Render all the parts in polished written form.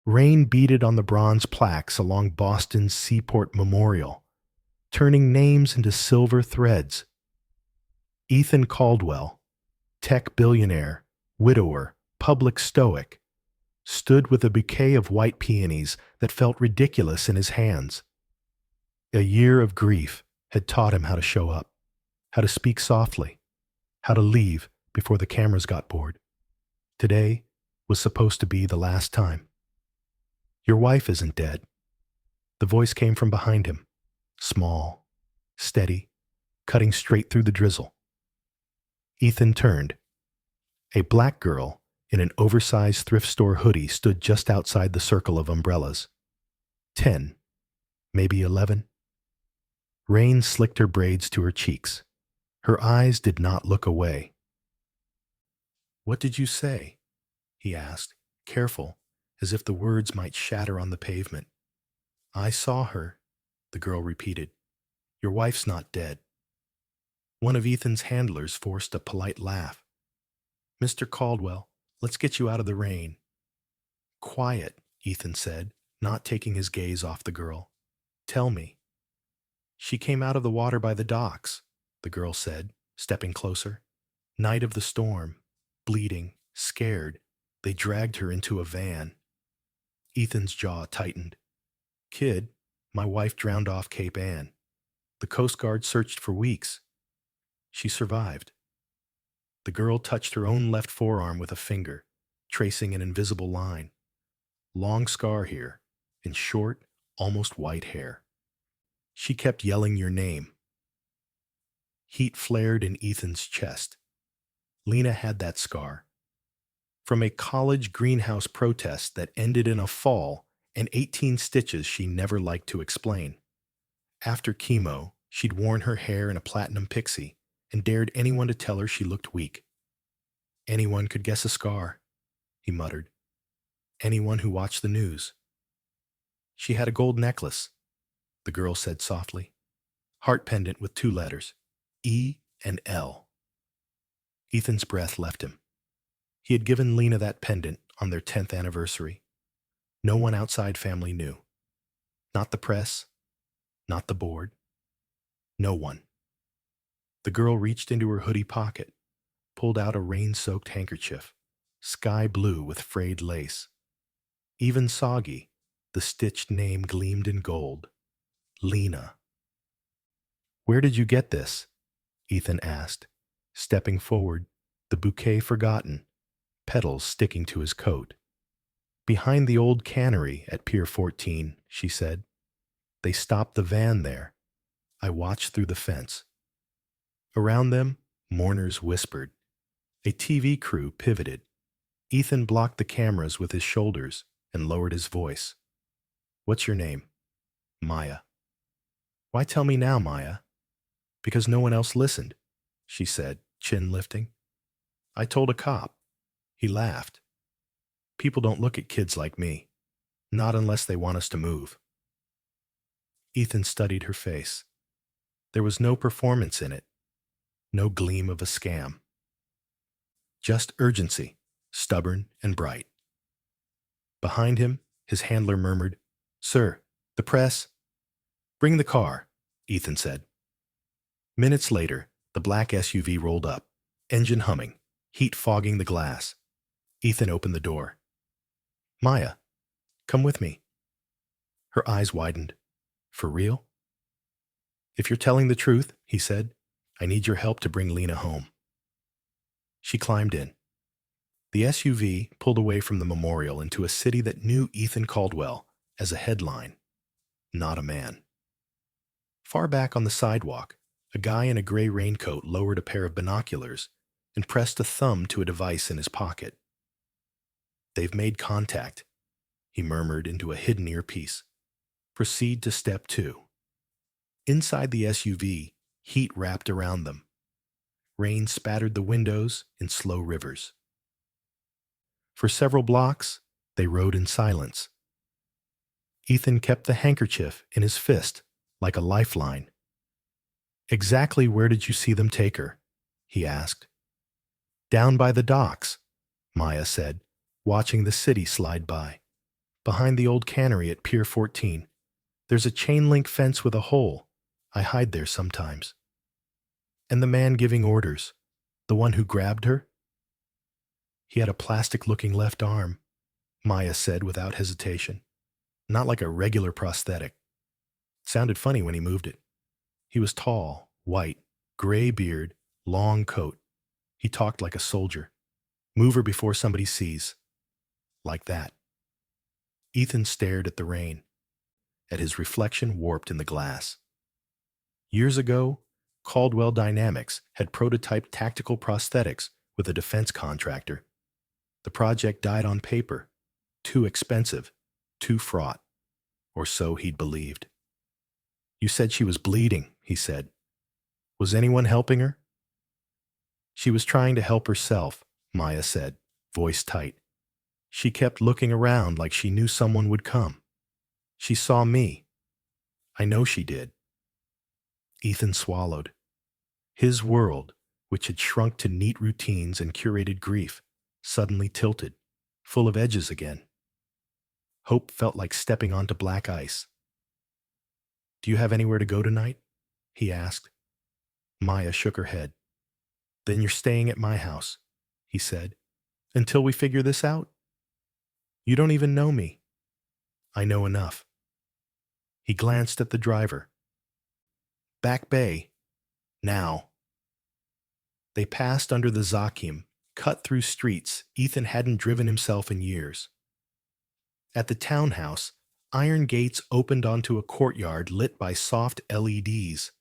Rain beaded on the bronze plaques along Boston's Seaport Memorial, turning names into silver threads. Ethan Caldwell, tech billionaire, widower, public stoic, stood with a bouquet of white peonies that felt ridiculous in his hands. A year of grief had taught him how to show up, how to speak softly, how to leave before the cameras got bored. Today was supposed to be the last time. Your wife isn't dead. The voice came from behind him, small, steady, cutting straight through the drizzle. Ethan turned. A black girl in an oversized thrift store hoodie stood just outside the circle of umbrellas. 10, maybe 11. Rain slicked her braids to her cheeks. Her eyes did not look away. "What did you say?" he asked, careful, as if the words might shatter on the pavement. "I saw her," the girl repeated. "Your wife's not dead." One of Ethan's handlers forced a polite laugh. "Mr. Caldwell, let's get you out of the rain." "Quiet," Ethan said, not taking his gaze off the girl. "Tell me." "She came out of the water by the docks," the girl said, stepping closer. "Night of the storm, bleeding, scared, they dragged her into a van." Ethan's jaw tightened. "Kid, my wife drowned off Cape Ann. The Coast Guard searched for weeks. She survived." The girl touched her own left forearm with a finger, tracing an invisible line. "Long scar here, and short, almost white hair. She kept yelling your name." Heat flared in Ethan's chest. Lena had that scar. From a college greenhouse protest that ended in a fall and 18 stitches she never liked to explain. After chemo, she'd worn her hair in a platinum pixie and dared anyone to tell her she looked weak. "Anyone could guess a scar," he muttered. "Anyone who watched the news." "She had a gold necklace," the girl said softly. "Heart pendant with 2 letters, E and L." Ethan's breath left him. He had given Lena that pendant on their 10th anniversary. No one outside family knew. Not the press, not the board. No one. The girl reached into her hoodie pocket, pulled out a rain-soaked handkerchief, sky blue with frayed lace. Even soggy, the stitched name gleamed in gold. Lena. "Where did you get this?" Ethan asked, stepping forward, the bouquet forgotten, petals sticking to his coat. "Behind the old cannery at Pier 14, she said. "They stopped the van there. I watched through the fence." Around them, mourners whispered. A TV crew pivoted. Ethan blocked the cameras with his shoulders and lowered his voice. "What's your name?" "Maya." "Why tell me now, Maya?" "Because no one else listened," she said, chin lifting. "I told a cop. He laughed. People don't look at kids like me. Not unless they want us to move." Ethan studied her face. There was no performance in it. No gleam of a scam. Just urgency, stubborn and bright. Behind him, his handler murmured, "Sir, the press." "Bring the car," Ethan said. Minutes later, the black SUV rolled up, engine humming, heat fogging the glass. Ethan opened the door. "Maya, come with me." Her eyes widened. "For real?" "If you're telling the truth," he said, "I need your help to bring Lena home." She climbed in. The SUV pulled away from the memorial into a city that knew Ethan Caldwell as a headline, not a man. Far back on the sidewalk, a guy in a gray raincoat lowered a pair of binoculars and pressed a thumb to a device in his pocket. "They've made contact," he murmured into a hidden earpiece. "Proceed to step 2. Inside the SUV, heat wrapped around them. Rain spattered the windows in slow rivers. For several blocks, they rode in silence. Ethan kept the handkerchief in his fist, like a lifeline. "Exactly where did you see them take her?" he asked. "Down by the docks," Maya said, watching the city slide by. Behind the old cannery at Pier 14. There's a chain-link fence with a hole. I hide there sometimes. And the man giving orders, the one who grabbed her? He had a plastic-looking left arm, Maya said without hesitation. Not like a regular prosthetic. Sounded funny when he moved it. He was tall, white, gray beard, long coat. He talked like a soldier. Move her before somebody sees. Like that. Ethan stared at the rain, at his reflection warped in the glass. Years ago, Caldwell Dynamics had prototyped tactical prosthetics with a defense contractor. The project died on paper. Too expensive, too fraught. Or so he'd believed. You said she was bleeding, he said. Was anyone helping her? She was trying to help herself, Maya said, voice tight. She kept looking around like she knew someone would come. She saw me. I know she did. Ethan swallowed. His world, which had shrunk to neat routines and curated grief, suddenly tilted, full of edges again. Hope felt like stepping onto black ice. Do you have anywhere to go tonight? He asked. Maya shook her head. Then you're staying at my house, he said, until we figure this out. You don't even know me. I know enough. He glanced at the driver. Back Bay. Now. They passed under the Zakim, cut through streets Ethan hadn't driven himself in years. At the townhouse, iron gates opened onto a courtyard lit by soft LEDs.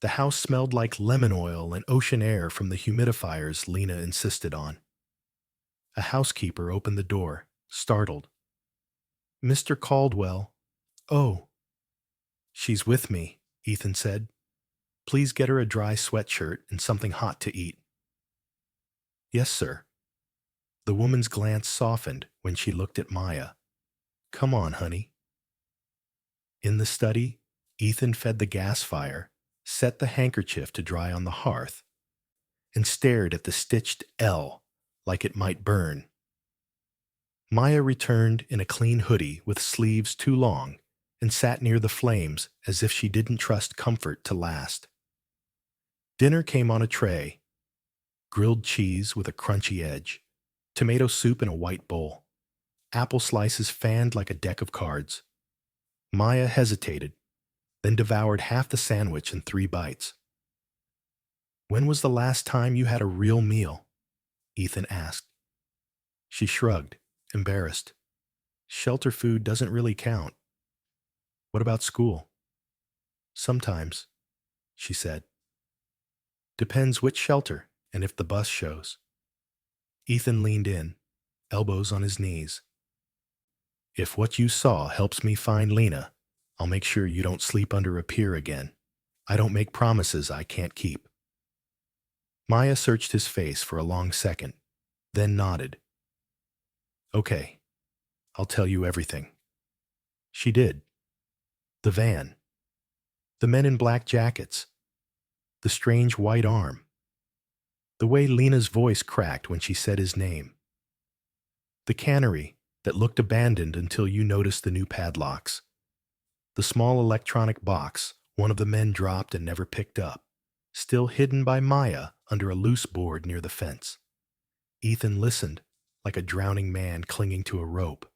The house smelled like lemon oil and ocean air from the humidifiers Lena insisted on. A housekeeper opened the door, startled. Mr. Caldwell. Oh. She's with me, Ethan said. Please get her a dry sweatshirt and something hot to eat. Yes, sir. The woman's glance softened when she looked at Maya. Come on, honey. In the study, Ethan fed the gas fire, set the handkerchief to dry on the hearth, and stared at the stitched L like it might burn. Maya returned in a clean hoodie with sleeves too long and sat near the flames as if she didn't trust comfort to last. Dinner came on a tray. Grilled cheese with a crunchy edge, tomato soup in a white bowl, apple slices fanned like a deck of cards. Maya hesitated, then devoured half the sandwich in 3 bites. When was the last time you had a real meal? Ethan asked. She shrugged, embarrassed. Shelter food doesn't really count. What about school? Sometimes, she said. Depends which shelter and if the bus shows. Ethan leaned in, elbows on his knees. If what you saw helps me find Lena, I'll make sure you don't sleep under a pier again. I don't make promises I can't keep. Maya searched his face for a long second, then nodded. Okay, I'll tell you everything. She did. The van. The men in black jackets. The strange white arm. The way Lena's voice cracked when she said his name. The cannery that looked abandoned until you noticed the new padlocks. The small electronic box one of the men dropped and never picked up, still hidden by Maya under a loose board near the fence. Ethan listened, like a drowning man clinging to a rope.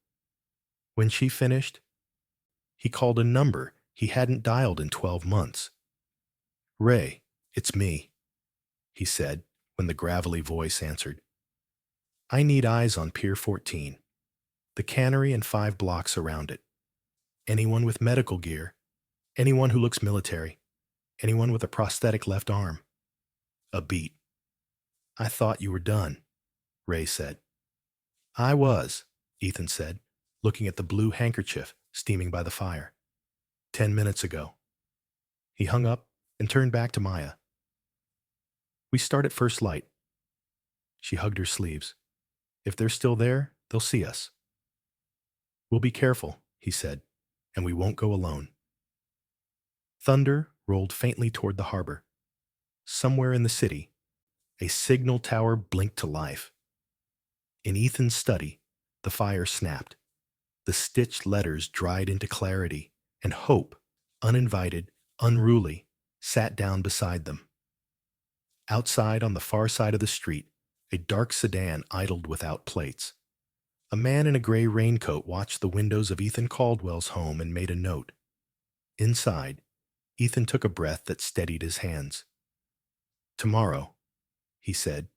When she finished, he called a number he hadn't dialed in 12 months. Ray, it's me, he said when the gravelly voice answered. I need eyes on Pier 14, the cannery and 5 blocks around it. Anyone with medical gear, anyone who looks military, anyone with a prosthetic left arm. A beat. I thought you were done, Ray said. I was, Ethan said, looking at the blue handkerchief steaming by the fire. 10 minutes ago. He hung up and turned back to Maya. We start at first light. She hugged her sleeves. If they're still there, they'll see us. We'll be careful, he said, and we won't go alone. Thunder rolled faintly toward the harbor. Somewhere in the city, a signal tower blinked to life. In Ethan's study, the fire snapped. The stitched letters dried into clarity, and Hope, uninvited, unruly, sat down beside them. Outside on the far side of the street, a dark sedan idled without plates. A man in a gray raincoat watched the windows of Ethan Caldwell's home and made a note. Inside, Ethan took a breath that steadied his hands. "Tomorrow," he said,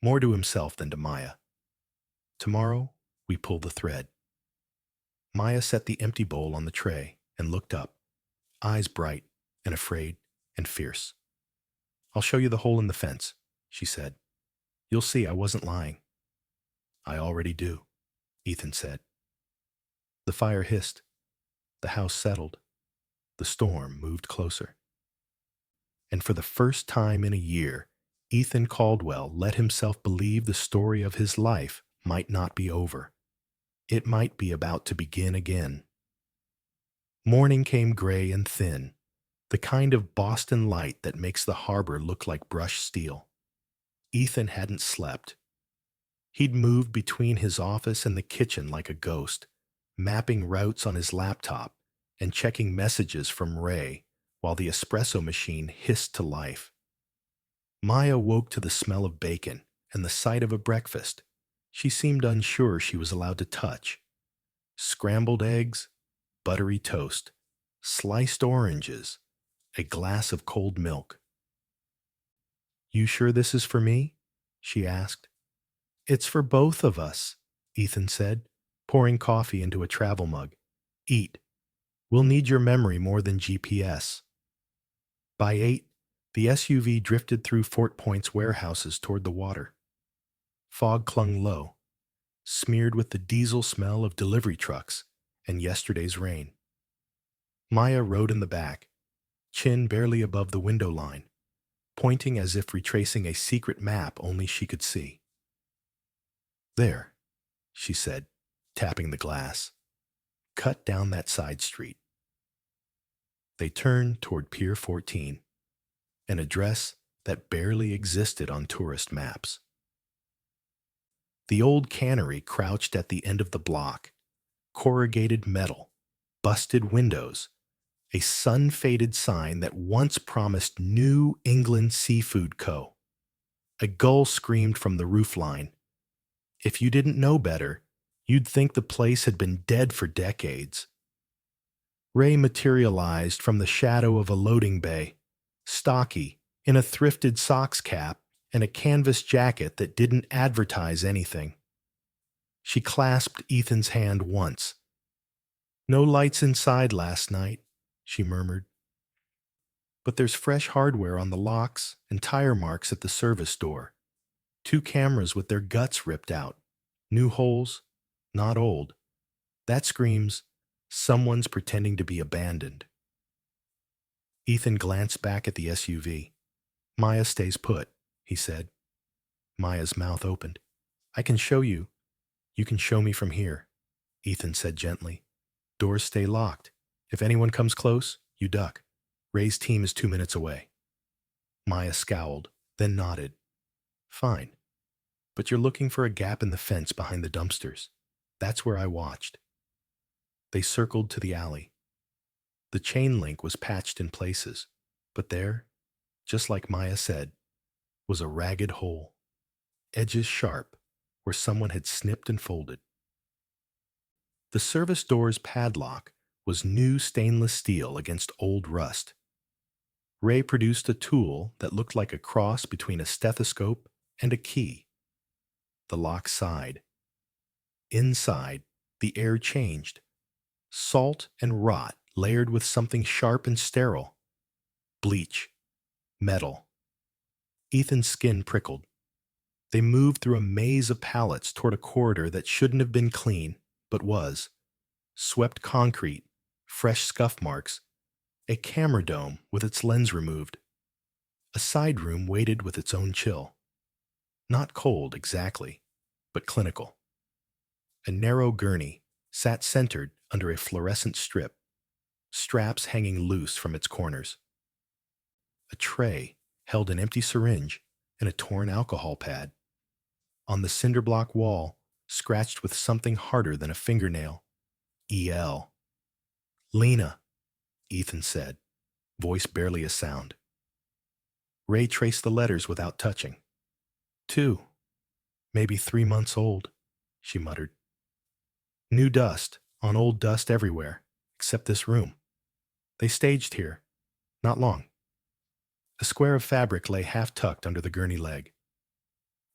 more to himself than to Maya. "Tomorrow, we pull the thread." Maya set the empty bowl on the tray and looked up, eyes bright and afraid and fierce. "I'll show you the hole in the fence," she said. "You'll see I wasn't lying." "I already do," Ethan said. The fire hissed. The house settled. The storm moved closer. And for the first time in a year, Ethan Caldwell let himself believe the story of his life might not be over. It might be about to begin again. Morning came gray and thin, the kind of Boston light that makes the harbor look like brushed steel. Ethan hadn't slept. He'd moved between his office and the kitchen like a ghost, mapping routes on his laptop and checking messages from Ray while the espresso machine hissed to life. Maya woke to the smell of bacon and the sight of a breakfast she seemed unsure she was allowed to touch. Scrambled eggs, buttery toast, sliced oranges, a glass of cold milk. "You sure this is for me?" she asked. "It's for both of us," Ethan said, pouring coffee into a travel mug. "Eat. We'll need your memory more than GPS." By 8, the SUV drifted through Fort Point's warehouses toward the water. Fog clung low, smeared with the diesel smell of delivery trucks and yesterday's rain. Maya rode in the back, chin barely above the window line, pointing as if retracing a secret map only she could see. "There," she said, tapping the glass. "Cut down that side street." They turned toward Pier 14, an address that barely existed on tourist maps. The old cannery crouched at the end of the block, corrugated metal, busted windows, a sun-faded sign that once promised New England Seafood Co. A gull screamed from the roofline. If you didn't know better, you'd think the place had been dead for decades. Ray materialized from the shadow of a loading bay, stocky, in a thrifted socks cap and a canvas jacket that didn't advertise anything. She clasped Ethan's hand once. "No lights inside last night," she murmured. "But there's fresh hardware on the locks and tire marks at the service door. 2 cameras with their guts ripped out. New holes, not old. That screams, someone's pretending to be abandoned." Ethan glanced back at the SUV. "Maya stays put," he said. Maya's mouth opened. "I can show you. You can show me from here," Ethan said gently. "Doors stay locked. If anyone comes close, you duck. Ray's team is 2 minutes away." Maya scowled, then nodded. "Fine. But you're looking for a gap in the fence behind the dumpsters. That's where I watched." They circled to the alley. The chain link was patched in places, but there, just like Maya said, was a ragged hole, edges sharp, where someone had snipped and folded. The service door's padlock was new stainless steel against old rust. Ray produced a tool that looked like a cross between a stethoscope and a key. The lock sighed. Inside, the air changed. Salt and rot layered with something sharp and sterile. Bleach. Metal. Ethan's skin prickled. They moved through a maze of pallets toward a corridor that shouldn't have been clean, but was. Swept concrete, fresh scuff marks, a camera dome with its lens removed. A side room waited with its own chill. Not cold exactly, but clinical. A narrow gurney sat centered under a fluorescent strip, straps hanging loose from its corners. A tray held an empty syringe and a torn alcohol pad. On the cinder block wall, scratched with something harder than a fingernail, E.L. Lena, Ethan said, voice barely a sound. Ray traced the letters without touching. 2, maybe 3 months old, she muttered. New dust, on old dust everywhere, except this room. They staged here, not long. A square of fabric lay half-tucked under the gurney leg.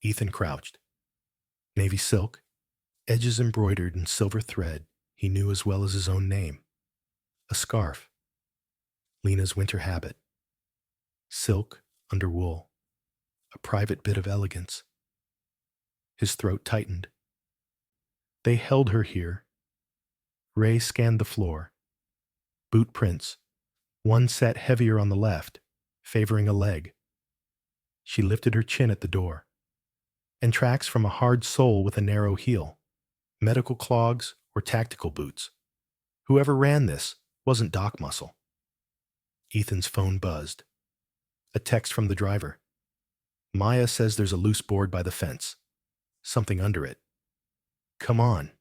Ethan crouched. Navy silk, edges embroidered in silver thread he knew as well as his own name. A scarf. Lena's winter habit. Silk under wool. A private bit of elegance. His throat tightened. They held her here. Ray scanned the floor. Boot prints, one set heavier on the left, favoring a leg. She lifted her chin at the door. And tracks from a hard sole with a narrow heel. Medical clogs or tactical boots. Whoever ran this wasn't dock muscle. Ethan's phone buzzed. A text from the driver. Maya says there's a loose board by the fence. Something under it. Come on.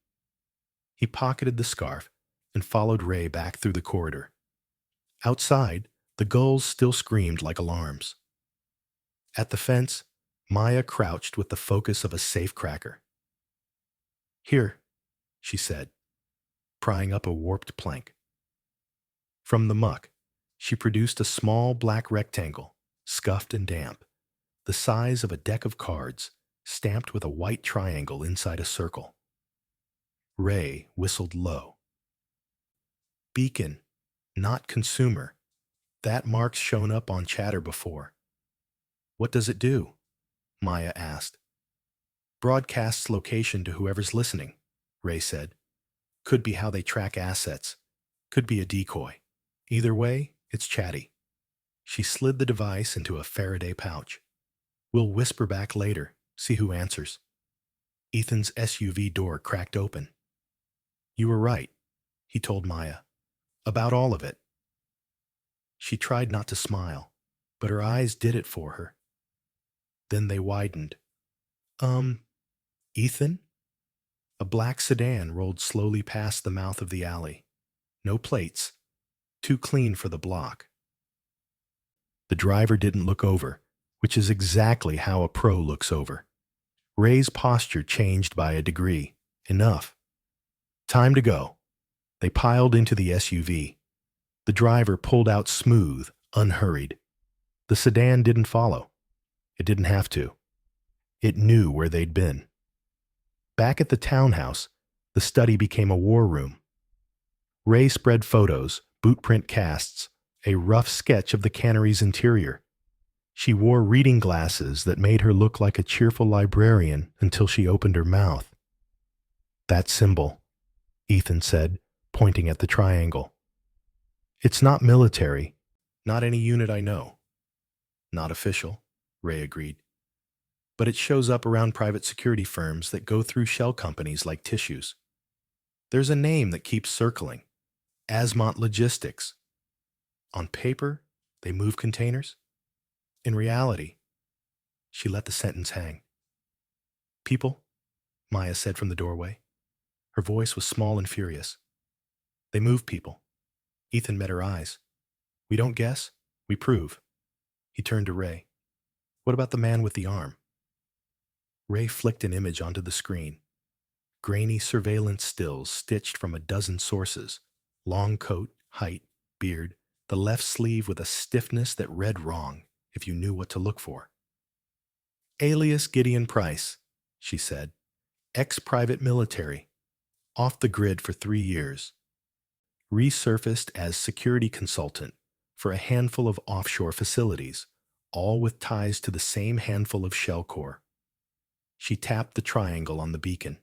He pocketed the scarf and followed Ray back through the corridor. Outside, the gulls still screamed like alarms. At the fence, Maya crouched with the focus of a safecracker. Here, she said, prying up a warped plank. From the muck, she produced a small black rectangle, scuffed and damp, the size of a deck of cards, stamped with a white triangle inside a circle. Ray whistled low. Beacon, not consumer. That mark's shown up on chatter before. What does it do? Maya asked. Broadcasts location to whoever's listening, Ray said. Could be how they track assets. Could be a decoy. Either way, it's chatty. She slid the device into a Faraday pouch. We'll whisper back later, see who answers. Ethan's SUV door cracked open. You were right, he told Maya. About all of it. She tried not to smile, but her eyes did it for her. Then they widened. Ethan? A black sedan rolled slowly past the mouth of the alley. No plates. Too clean for the block. The driver didn't look over, which is exactly how a pro looks over. Ray's posture changed by a degree. Enough. Time to go. They piled into the SUV. The driver pulled out smooth, unhurried. The sedan didn't follow. It didn't have to. It knew where they'd been. Back at the townhouse, the study became a war room. Ray spread photos, bootprint casts, a rough sketch of the cannery's interior. She wore reading glasses that made her look like a cheerful librarian until she opened her mouth. That symbol, Ethan said, pointing at the triangle. It's not military, not any unit I know. Not official, Ray agreed. But it shows up around private security firms that go through shell companies like Tissues. There's a name that keeps circling. Asmont Logistics. On paper, they move containers. In reality, she let the sentence hang. People, Maya said from the doorway. Her voice was small and furious. They move people. Ethan met her eyes. We don't guess, we prove. He turned to Ray. What about the man with the arm? Ray flicked an image onto the screen. Grainy surveillance stills stitched from a dozen sources. Long coat, height, beard, the left sleeve with a stiffness that read wrong if you knew what to look for. Alias Gideon Price, she said. Ex-private military. Off the grid for 3 years. Resurfaced as security consultant for a handful of offshore facilities, all with ties to the same handful of shell corps. She tapped the triangle on the beacon.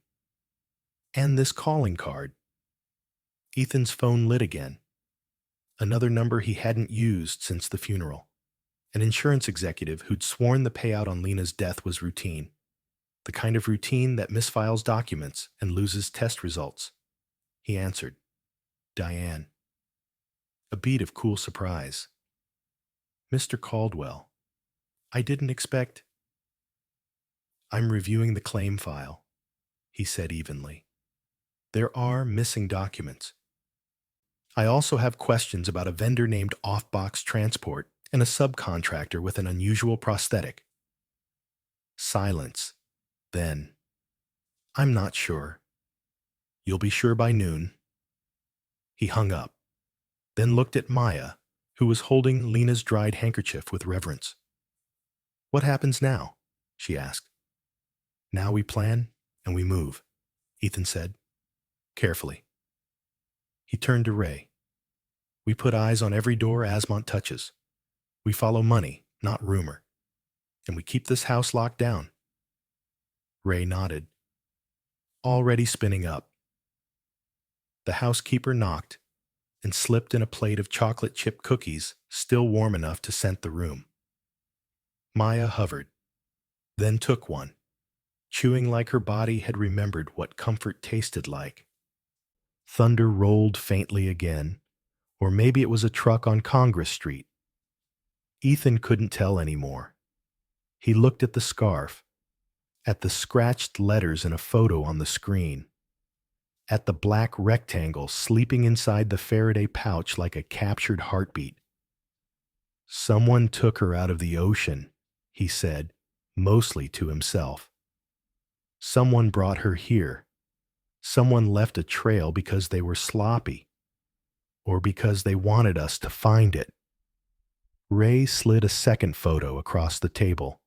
And this calling card. Ethan's phone lit again. Another number he hadn't used since the funeral. An insurance executive who'd sworn the payout on Lena's death was routine. The kind of routine that misfiles documents and loses test results. He answered. Diane. A beat of cool surprise. Mr. Caldwell. I didn't expect... I'm reviewing the claim file, he said evenly. There are missing documents. I also have questions about a vendor named Off-Box Transport and a subcontractor with an unusual prosthetic. Silence. Then, I'm not sure. You'll be sure by noon. He hung up, then looked at Maya, who was holding Lena's dried handkerchief with reverence. What happens now? She asked. Now we plan and we move, Ethan said, carefully. He turned to Ray. We put eyes on every door Asmont touches. We follow money, not rumor. And we keep this house locked down. Ray nodded, already spinning up. The housekeeper knocked and slipped in a plate of chocolate chip cookies still warm enough to scent the room. Maya hovered, then took one, chewing like her body had remembered what comfort tasted like. Thunder rolled faintly again, or maybe it was a truck on Congress Street. Ethan couldn't tell anymore. He looked at the scarf, at the scratched letters in a photo on the screen, at the black rectangle sleeping inside the Faraday pouch like a captured heartbeat. Someone took her out of the ocean, he said, mostly to himself. Someone brought her here. Someone left a trail because they were sloppy, or because they wanted us to find it. Ray slid a second photo across the table,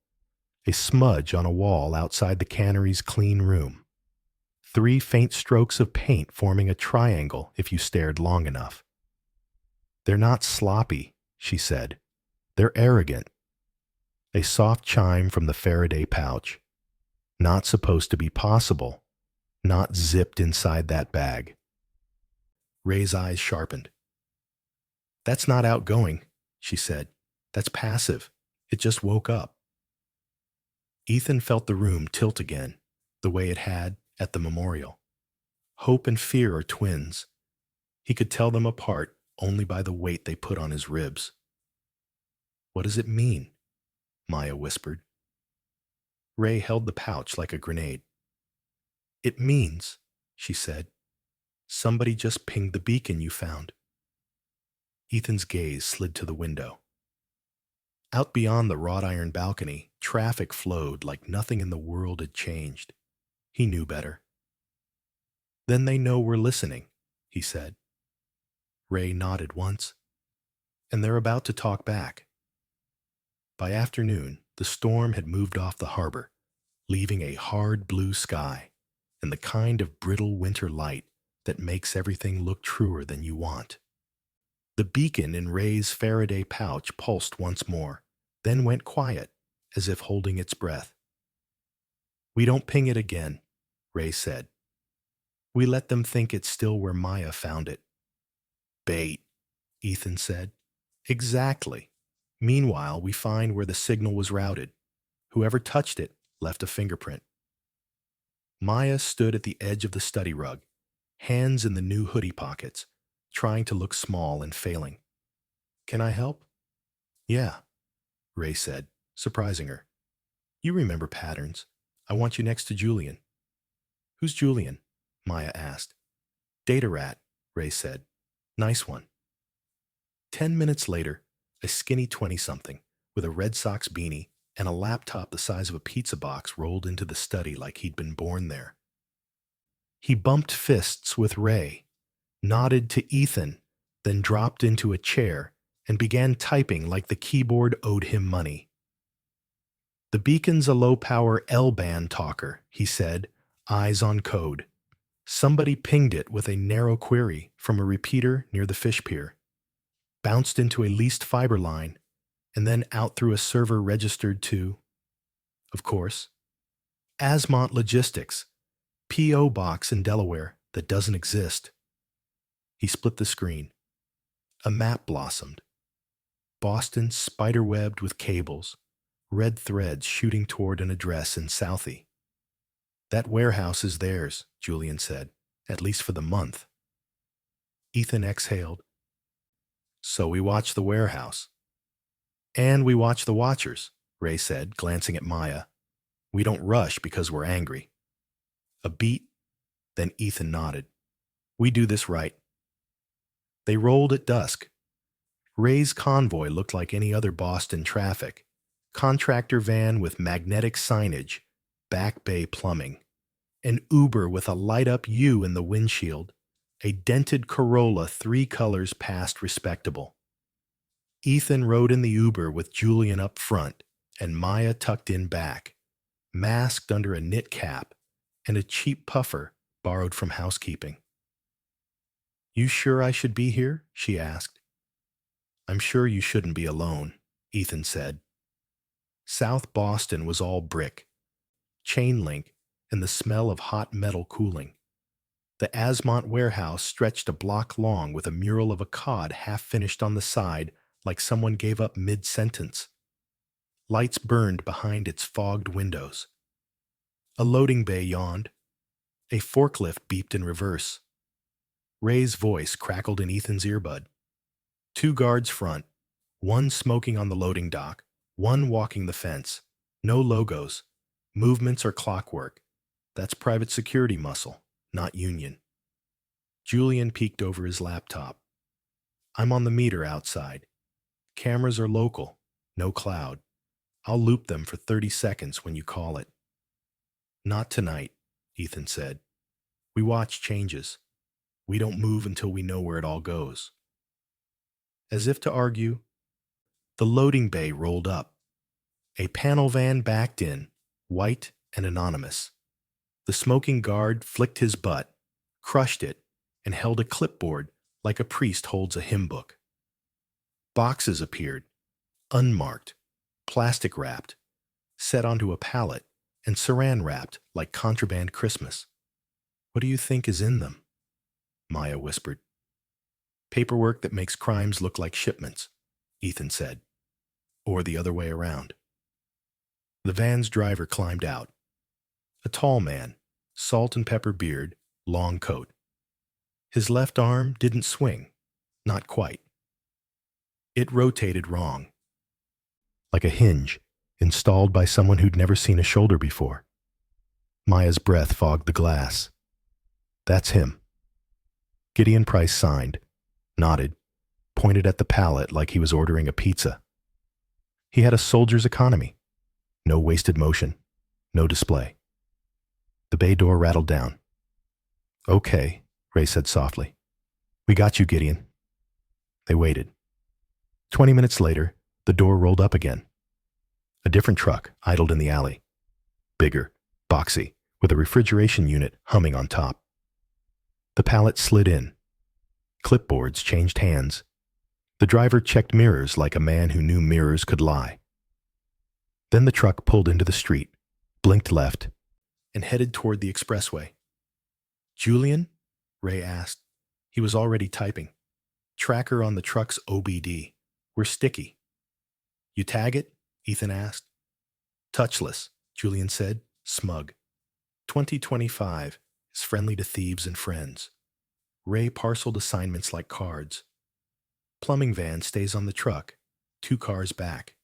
a smudge on a wall outside the cannery's clean room. 3 faint strokes of paint forming a triangle if you stared long enough. They're not sloppy, she said. They're arrogant. A soft chime from the Faraday pouch. Not supposed to be possible. Not zipped inside that bag. Ray's eyes sharpened. That's not outgoing, she said. That's passive. It just woke up. Ethan felt the room tilt again, the way it had at the memorial. Hope and fear are twins. He could tell them apart only by the weight they put on his ribs. What does it mean? Maya whispered. Ray held the pouch like a grenade. It means, she said, somebody just pinged the beacon you found. Ethan's gaze slid to the window. Out beyond the wrought iron balcony, traffic flowed like nothing in the world had changed. He knew better. Then they know we're listening, he said. Ray nodded once, and they're about to talk back. By afternoon, the storm had moved off the harbor, leaving a hard blue sky and the kind of brittle winter light that makes everything look truer than you want. The beacon in Ray's Faraday pouch pulsed once more, then went quiet, as if holding its breath. We don't ping it again, Ray said. We let them think it's still where Maya found it. Bait, Ethan said. Exactly. Meanwhile, we find where the signal was routed. Whoever touched it left a fingerprint. Maya stood at the edge of the study rug, hands in the new hoodie pockets, trying to look small and failing. Can I help? Yeah, Ray said, surprising her. You remember patterns. I want you next to Julian. Who's Julian? Maya asked. Data rat, Ray said. Nice one. 10 minutes later, a skinny 20-something with a Red Sox beanie and a laptop the size of a pizza box rolled into the study like he'd been born there. He bumped fists with Ray, nodded to Ethan, then dropped into a chair and began typing like the keyboard owed him money. The beacon's a low-power L-band talker, he said, eyes on code. Somebody pinged it with a narrow query from a repeater near the fish pier, bounced into a leased fiber line, and then out through a server registered to, of course, Asmont Logistics, P.O. box in Delaware that doesn't exist. He split the screen. A map blossomed. Boston spider-webbed with cables, red threads shooting toward an address in Southie. That warehouse is theirs, Julian said, at least for the month. Ethan exhaled. So we watch the warehouse. And we watch the watchers, Ray said, glancing at Maya. We don't rush because we're angry. A beat, then Ethan nodded. We do this right. They rolled at dusk. Ray's convoy looked like any other Boston traffic. Contractor van with magnetic signage, Back Bay Plumbing, an Uber with a light-up U in the windshield, a dented Corolla 3 colors past respectable. Ethan rode in the Uber with Julian up front and Maya tucked in back, masked under a knit cap and a cheap puffer borrowed from housekeeping. "You sure I should be here?" she asked. "I'm sure you shouldn't be alone," Ethan said. South Boston was all brick, chain link, and the smell of hot metal cooling. The Asmont warehouse stretched a block long with a mural of a cod half finished on the side like someone gave up mid-sentence. Lights burned behind its fogged windows. A loading bay yawned. A forklift beeped in reverse. Ray's voice crackled in Ethan's earbud. 2 guards front, one smoking on the loading dock, one walking the fence. No logos. Movements are clockwork. That's private security muscle, not union. Julian peeked over his laptop. "I'm on the meter outside. Cameras are local, no cloud. I'll loop them for 30 seconds when you call it." "Not tonight," Ethan said. "We watch changes. We don't move until we know where it all goes." As if to argue, the loading bay rolled up. A panel van backed in, white and anonymous. The smoking guard flicked his butt, crushed it, and held a clipboard like a priest holds a hymn book. Boxes appeared, unmarked, plastic wrapped, set onto a pallet, and saran wrapped like contraband Christmas. "What do you think is in them?" Maya whispered. "Paperwork that makes crimes look like shipments," Ethan said. "Or the other way around." The van's driver climbed out. A tall man, salt and pepper beard, long coat. His left arm didn't swing, not quite. It rotated wrong, like a hinge installed by someone who'd never seen a shoulder before. Maya's breath fogged the glass. "That's him." Gideon Price signed, nodded, pointed at the pallet like he was ordering a pizza. He had a soldier's economy. No wasted motion, no display. The bay door rattled down. "Okay," Ray said softly. "We got you, Gideon." They waited. 20 minutes later, the door rolled up again. A different truck idled in the alley. Bigger, boxy, with a refrigeration unit humming on top. The pallet slid in. Clipboards changed hands. The driver checked mirrors like a man who knew mirrors could lie. Then the truck pulled into the street, blinked left, and headed toward the expressway. "Julian?" Ray asked. He was already typing. "Tracker on the truck's OBD. We're sticky." "You tag it?" Ethan asked. "Touchless," Julian said, smug. 2025 is friendly to thieves and friends. Ray parceled assignments like cards. Plumbing van stays on the truck, 2 cars back.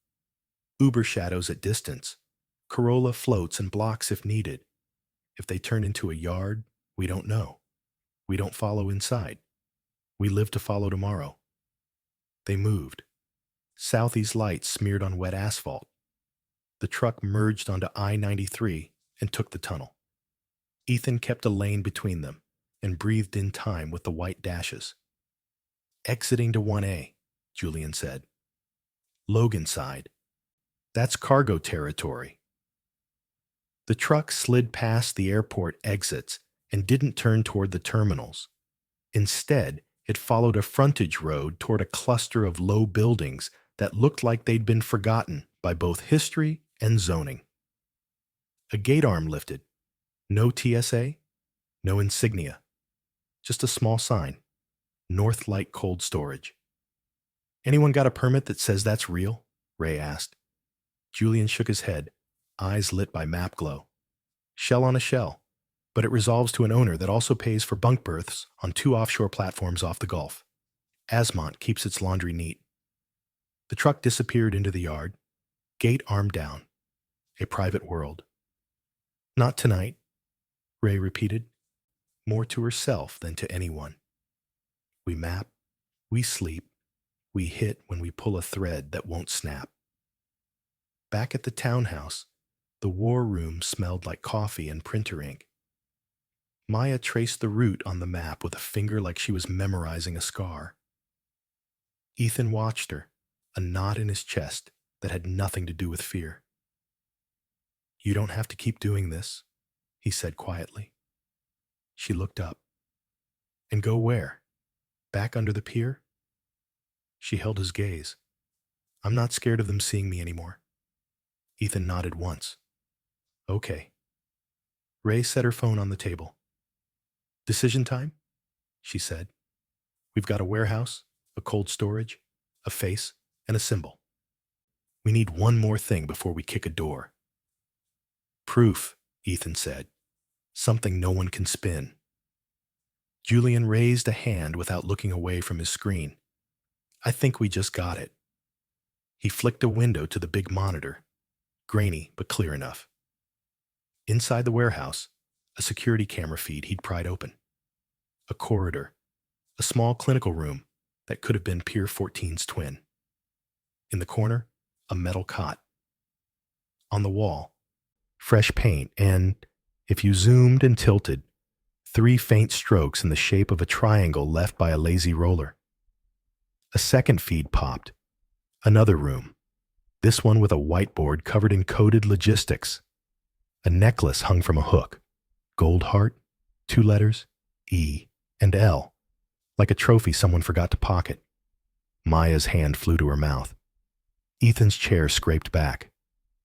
Uber shadows at distance. Corolla floats and blocks if needed. If they turn into a yard, we don't know. We don't follow inside. We live to follow tomorrow. They moved. Southie's lights smeared on wet asphalt. The truck merged onto I-93 and took the tunnel. Ethan kept a lane between them and breathed in time with the white dashes. "Exiting to 1A, Julian said. "Logan side. That's cargo territory." The truck slid past the airport exits and didn't turn toward the terminals. Instead, it followed a frontage road toward a cluster of low buildings that looked like they'd been forgotten by both history and zoning. A gate arm lifted. No TSA, no insignia. Just a small sign. North Light Cold Storage. "Anyone got a permit that says that's real?" Ray asked. Julian shook his head, eyes lit by map glow. "Shell on a shell, but it resolves to an owner that also pays for bunk berths on 2 offshore platforms off the Gulf. Asmont keeps its laundry neat." The truck disappeared into the yard, gate arm down. A private world. "Not tonight," Ray repeated. more to herself than to anyone. We map, we sleep, we hit when we pull a thread that won't snap. Back at the townhouse, the war room smelled like coffee and printer ink. Maya traced the route on the map with a finger like she was memorizing a scar. Ethan watched her, a knot in his chest that had nothing to do with fear. "You don't have to keep doing this," he said quietly. She looked up. "And go where? Back under the pier?" She held his gaze. "I'm not scared of them seeing me anymore." Ethan nodded once. "Okay." Ray set her phone on the table. "Decision time?" she said. "We've got a warehouse, a cold storage, a face, and a symbol. We need one more thing before we kick a door." "Proof," Ethan said. "Something no one can spin." Julian raised a hand without looking away from his screen. "I think we just got it." He flicked a window to the big monitor, grainy but clear enough. Inside the warehouse, a security camera feed he'd pried open. A corridor, a small clinical room that could have been Pier 14's twin. In the corner, a metal cot. On the wall, fresh paint and, if you zoomed and tilted, 3 faint strokes in the shape of a triangle left by a lazy roller. A second feed popped. Another room, this one with a whiteboard covered in coded logistics. A necklace hung from a hook. Gold heart, 2 letters, E and L, like a trophy someone forgot to pocket. Maya's hand flew to her mouth. Ethan's chair scraped back.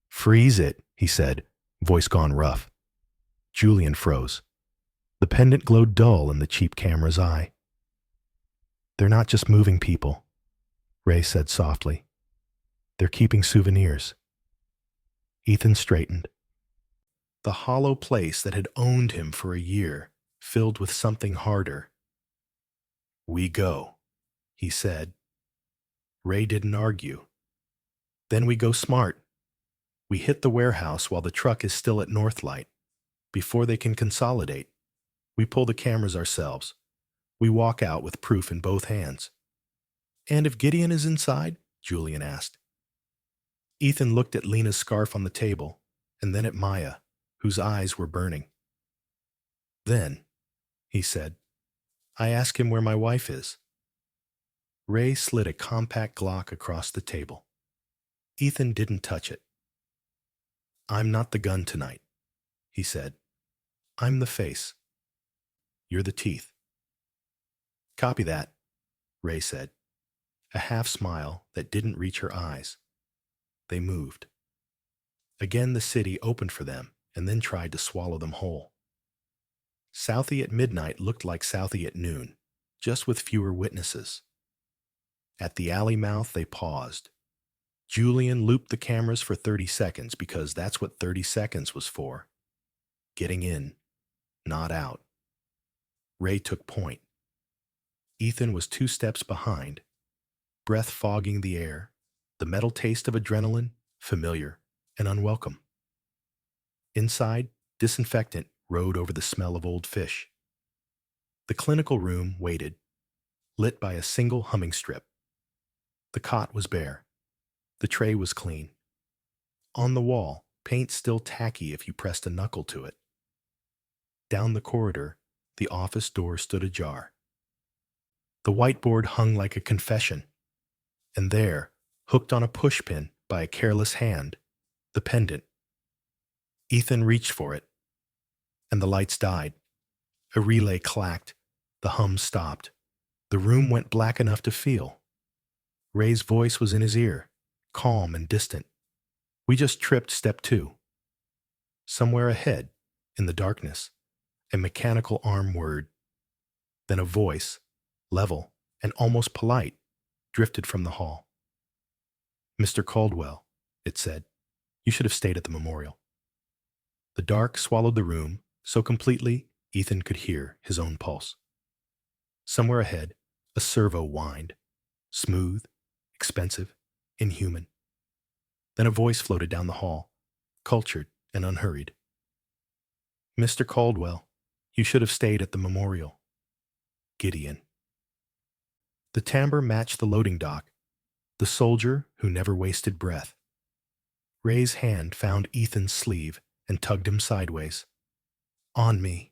"Freeze it," he said, voice gone rough. Julian froze. The pendant glowed dull in the cheap camera's eye. "They're not just moving people," Ray said softly. "They're keeping souvenirs." Ethan straightened. The hollow place that had owned him for a year filled with something harder. "We go," he said. Ray didn't argue. "Then we go smart. We hit the warehouse while the truck is still at Northlight. Before they can consolidate, we pull the cameras ourselves. We walk out with proof in both hands." "And if Gideon is inside?" Julian asked. Ethan looked at Lena's scarf on the table, and then at Maya, whose eyes were burning. "Then," he said, "I ask him where my wife is." Ray slid a compact Glock across the table. Ethan didn't touch it. "I'm not the gun tonight," he said. "I'm the face. You're the teeth." "Copy that," Ray said, a half smile that didn't reach her eyes. They moved. Again the city opened for them and then tried to swallow them whole. Southie at midnight looked like Southie at noon, just with fewer witnesses. At the alley mouth they paused. Julian looped the cameras for 30 seconds because that's what 30 seconds was for. Getting in, not out. Ray took point. Ethan was 2 steps behind, breath fogging the air, the metal taste of adrenaline, familiar and unwelcome. Inside, disinfectant rode over the smell of old fish. The clinical room waited, lit by a single humming strip. The cot was bare. The tray was clean. On the wall, paint still tacky if you pressed a knuckle to it. Down the corridor, the office door stood ajar. The whiteboard hung like a confession. And there, hooked on a pushpin by a careless hand, the pendant. Ethan reached for it, and the lights died. A relay clacked. The hum stopped. The room went black enough to feel. Ray's voice was in his ear, calm and distant. "We just tripped step 2. Somewhere ahead, in the darkness, a mechanical arm whirred. Then a voice, level and almost polite, drifted from the hall. "Mr. Caldwell," it said, "you should have stayed at the memorial." The dark swallowed the room so completely Ethan could hear his own pulse. Somewhere ahead, a servo whined, smooth, expensive, inhuman. Then a voice floated down the hall, cultured and unhurried. "Mr. Caldwell, You should have stayed at the memorial. Gideon. The timbre matched the loading dock, the soldier who never wasted breath. Ray's hand found Ethan's sleeve and tugged him sideways. On me,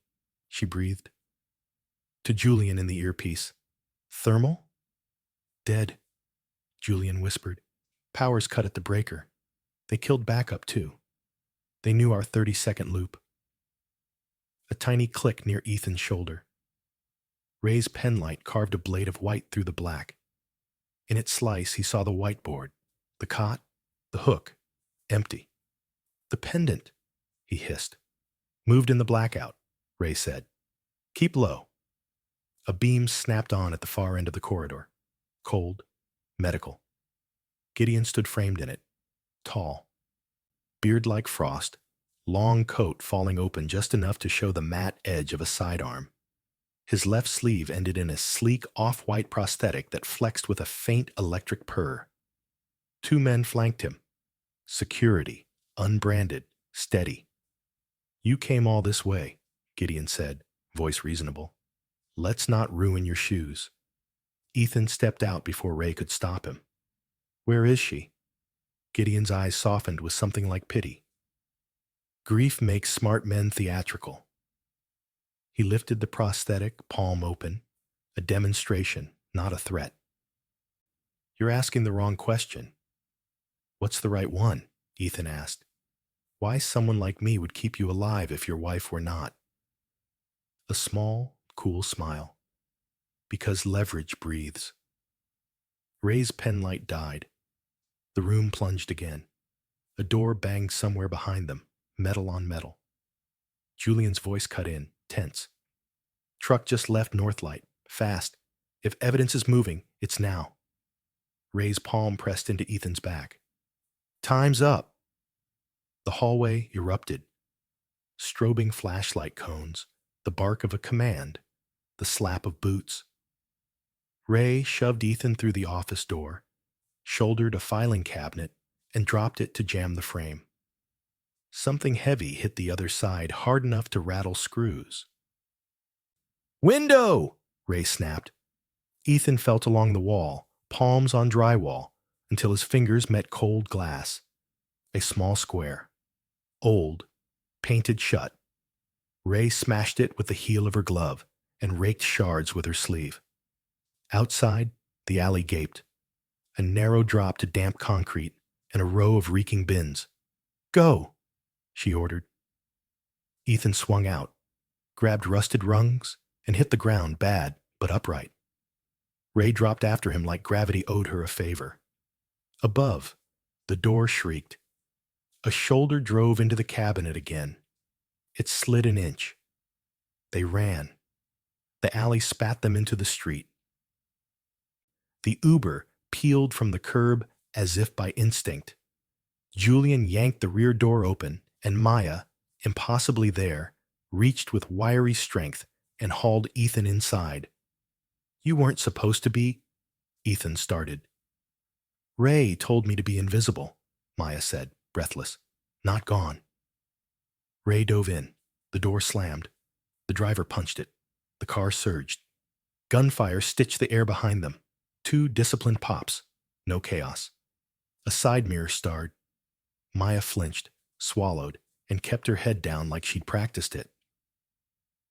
she breathed. To Julian in the earpiece. Thermal? Dead, Julian whispered. Power's cut at the breaker. They killed backup too. They knew our 30-second loop. A tiny click near Ethan's shoulder. Ray's penlight carved a blade of white through the black. In its slice, he saw the whiteboard, the cot, the hook, empty. The pendant, he hissed. Moved in the blackout, Ray said. Keep low. A beam snapped on at the far end of the corridor. Cold, medical. Gideon stood framed in it, tall. Beard like frost, long coat falling open just enough to show the matte edge of a sidearm. His left sleeve ended in a sleek off-white prosthetic that flexed with a faint electric purr. Two men flanked him. Security, unbranded, steady. You came all this way, Gideon said, voice reasonable. Let's not ruin your shoes. Ethan stepped out before Ray could stop him. Where is she? Gideon's eyes softened with something like pity. Grief makes smart men theatrical. He lifted the prosthetic, palm open, a demonstration, not a threat. You're asking the wrong question. What's the right one? Ethan asked. Why someone like me would keep you alive if your wife were not? A small, cool smile. Because leverage breathes. Ray's penlight died. The room plunged again. A door banged somewhere behind them, metal on metal. Julian's voice cut in, tense. Truck just left Northlight, fast. If evidence is moving, it's now. Ray's palm pressed into Ethan's back. Time's up. The hallway erupted. Strobing flashlight cones, the bark of a command, the slap of boots. Ray shoved Ethan through the office door, shouldered a filing cabinet, and dropped it to jam the frame. Something heavy hit the other side hard enough to rattle screws. Window! Ray snapped. Ethan felt along the wall, palms on drywall, until his fingers met cold glass. A small square. Old. Painted shut. Ray smashed it with the heel of her glove and raked shards with her sleeve. Outside, the alley gaped. A narrow drop to damp concrete and a row of reeking bins. Go, she ordered. Ethan swung out, grabbed rusted rungs, and hit the ground bad but upright. Ray dropped after him like gravity owed her a favor. Above, the door shrieked. A shoulder drove into the cabinet again. It slid an inch. They ran. The alley spat them into the street. The Uber peeled from the curb as if by instinct. Julian yanked the rear door open, and Maya, impossibly there, reached with wiry strength and hauled Ethan inside. You weren't supposed to be, Ethan started. Ray told me to be invisible, Maya said, breathless. Not gone. Ray dove in. The door slammed. The driver punched it. The car surged. Gunfire stitched the air behind them. 2 disciplined pops. No chaos. A side mirror starred. Maya flinched, swallowed, and kept her head down like she'd practiced it.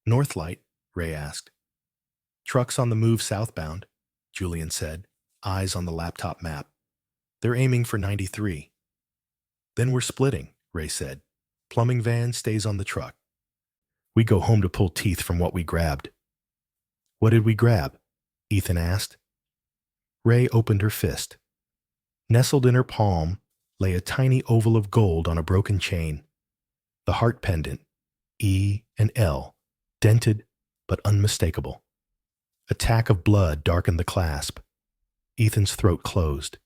Northlight? Ray asked. Trucks on the move southbound, Julian said, eyes on the laptop map. They're aiming for 93. Then we're splitting, Ray said. Plumbing van stays on the truck. We go home to pull teeth from what we grabbed. What did we grab? Ethan asked. Ray opened her fist. Nestled in her palm lay a tiny oval of gold on a broken chain. The heart pendant, E and L, dented but unmistakable. A tack of blood darkened the clasp. Ethan's throat closed.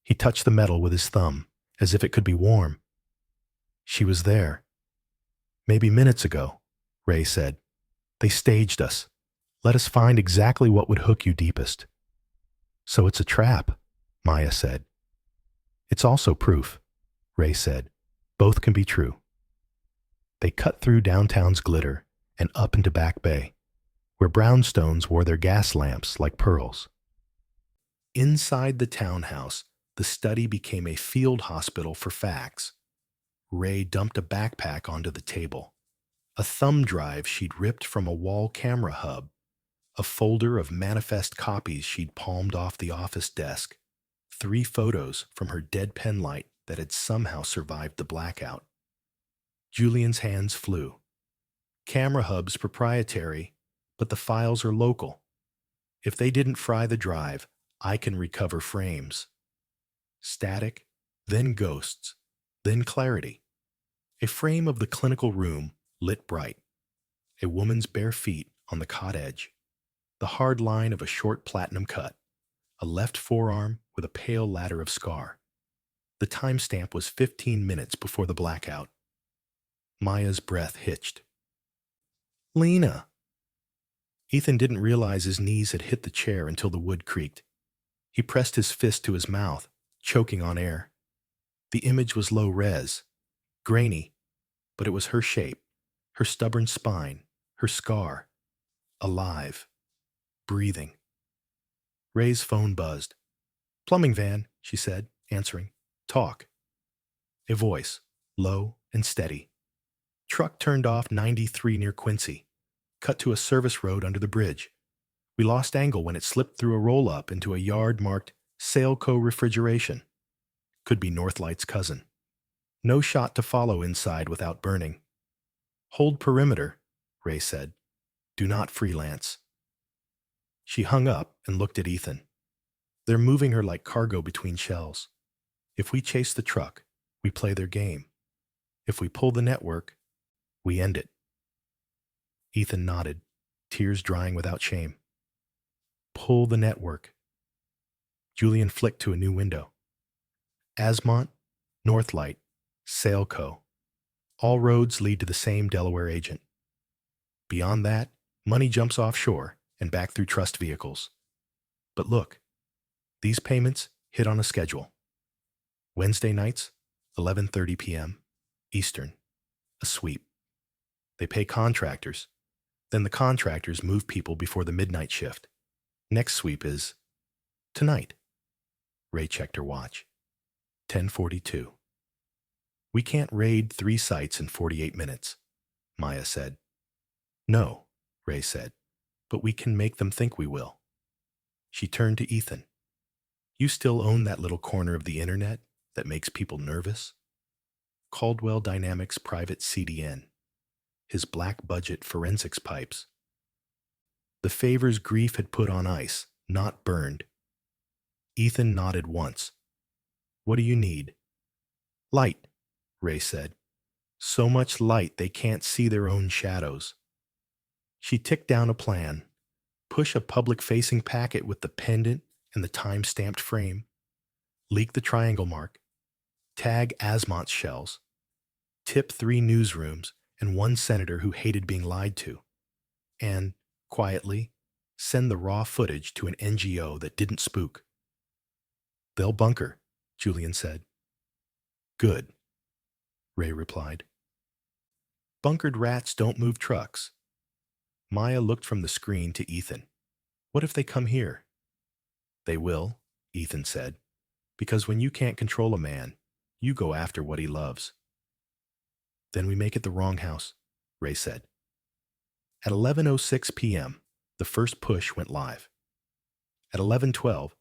He touched the metal with his thumb, as if it could be warm. She was there. Maybe minutes ago, Ray said. They staged us. Let us find exactly what would hook you deepest. So it's a trap, Maya said. It's also proof, Ray said. Both can be true. They cut through downtown's glitter and up into Back Bay, where brownstones wore their gas lamps like pearls. Inside the townhouse, the study became a field hospital for facts. Ray dumped a backpack onto the table, a thumb drive she'd ripped from a wall camera hub, a folder of manifest copies she'd palmed off the office desk, 3 photos from her dead pen light that had somehow survived the blackout. Julian's hands flew. Camera hub's proprietary, but the files are local. If they didn't fry the drive, I can recover frames. Static, then ghosts, then clarity. A frame of the clinical room lit bright. A woman's bare feet on the cot edge. The hard line of a short platinum cut. A left forearm with a pale ladder of scar. The timestamp was 15 minutes before the blackout. Maya's breath hitched. Lena! Ethan didn't realize his knees had hit the chair until the wood creaked. He pressed his fist to his mouth, choking on air. The image was low res, grainy, but it was her shape, her stubborn spine, her scar, alive, breathing. Ray's phone buzzed. Plumbing van, she said, answering. Talk. A voice, low and steady. Truck turned off 93 near Quincy. Cut to a service road under the bridge. We lost angle when it slipped through a roll-up into a yard marked Saleco Refrigeration. Could be Northlight's cousin. No shot to follow inside without burning. Hold perimeter, Ray said. Do not freelance. She hung up and looked at Ethan. They're moving her like cargo between shells. If we chase the truck, we play their game. If we pull the network, we end it. Ethan nodded, tears drying without shame. Pull the network. Julian flicked to a new window. Asmont, Northlight, Saleco. All roads lead to the same Delaware agent. Beyond that, money jumps offshore and back through trust vehicles. But look, these payments hit on a schedule. Wednesday nights, 11:30 p.m. Eastern, a sweep. They pay contractors. Then the contractors move people before the midnight shift. Next sweep is tonight. Ray checked her watch. 10:42. We can't raid 3 sites in 48 minutes, Maya said. No, Ray said, but we can make them think we will. She turned to Ethan. You still own that little corner of the internet that makes people nervous? Caldwell Dynamics Private CDN. His black budget forensics pipes. The favors grief had put on ice, not burned. Ethan nodded once. What do you need? Light, Ray said. So much light they can't see their own shadows. She ticked down a plan. Push a public-facing packet with the pendant and the time-stamped frame. Leak the triangle mark. Tag Asmont's shells. Tip 3 newsrooms and 1 senator who hated being lied to. And, quietly, send the raw footage to an NGO that didn't spook. They'll bunker, Julian said. Good, Ray replied. Bunkered rats don't move trucks. Maya looked from the screen to Ethan. What if they come here? They will, Ethan said, because when you can't control a man, you go after what he loves. Then we make it the wrong house, Ray said. At 11:06 p.m., the first push went live. At 11:12,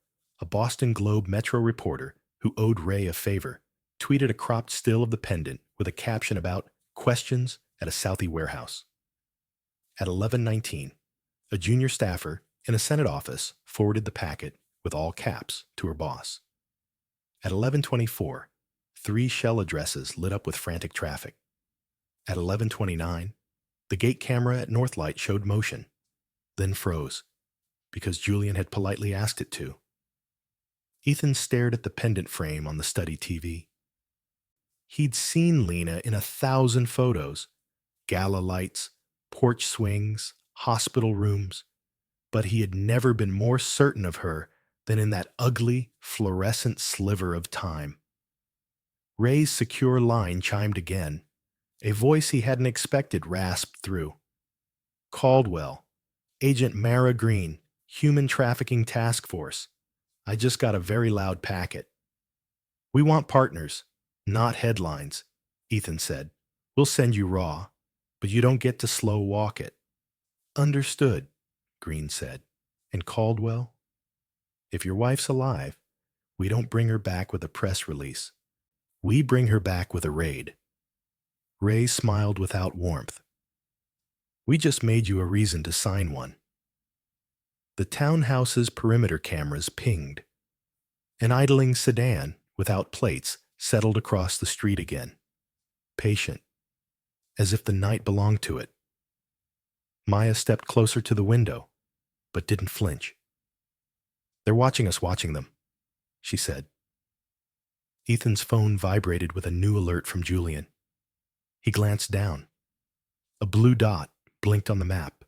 a Boston Globe Metro reporter who owed Ray a favor tweeted a cropped still of the pendant with a caption about questions at a Southie warehouse. At 11:19, a junior staffer in a Senate office forwarded the packet with all caps to her boss. At 11:24, 3 shell addresses lit up with frantic traffic. At 11:29, the gate camera at Northlight showed motion, then froze, because Julian had politely asked it to. Ethan stared at the pendant frame on the study TV. He'd seen Lena in 1,000 photos, gala lights, porch swings, hospital rooms, but he had never been more certain of her than in that ugly, fluorescent sliver of time. Ray's secure line chimed again. A voice he hadn't expected rasped through. Caldwell, Agent Mara Green, Human Trafficking Task Force. I just got a very loud packet. We want partners, not headlines, Ethan said. We'll send you raw, but you don't get to slow walk it. Understood, Green said. And Caldwell, if your wife's alive, we don't bring her back with a press release. We bring her back with a raid. Ray smiled without warmth. We just made you a reason to sign one. The townhouse's perimeter cameras pinged. An idling sedan, without plates, settled across the street again. Patient, as if the night belonged to it. Maya stepped closer to the window, but didn't flinch. They're watching us watching them, she said. Ethan's phone vibrated with a new alert from Julian. He glanced down. A blue dot blinked on the map,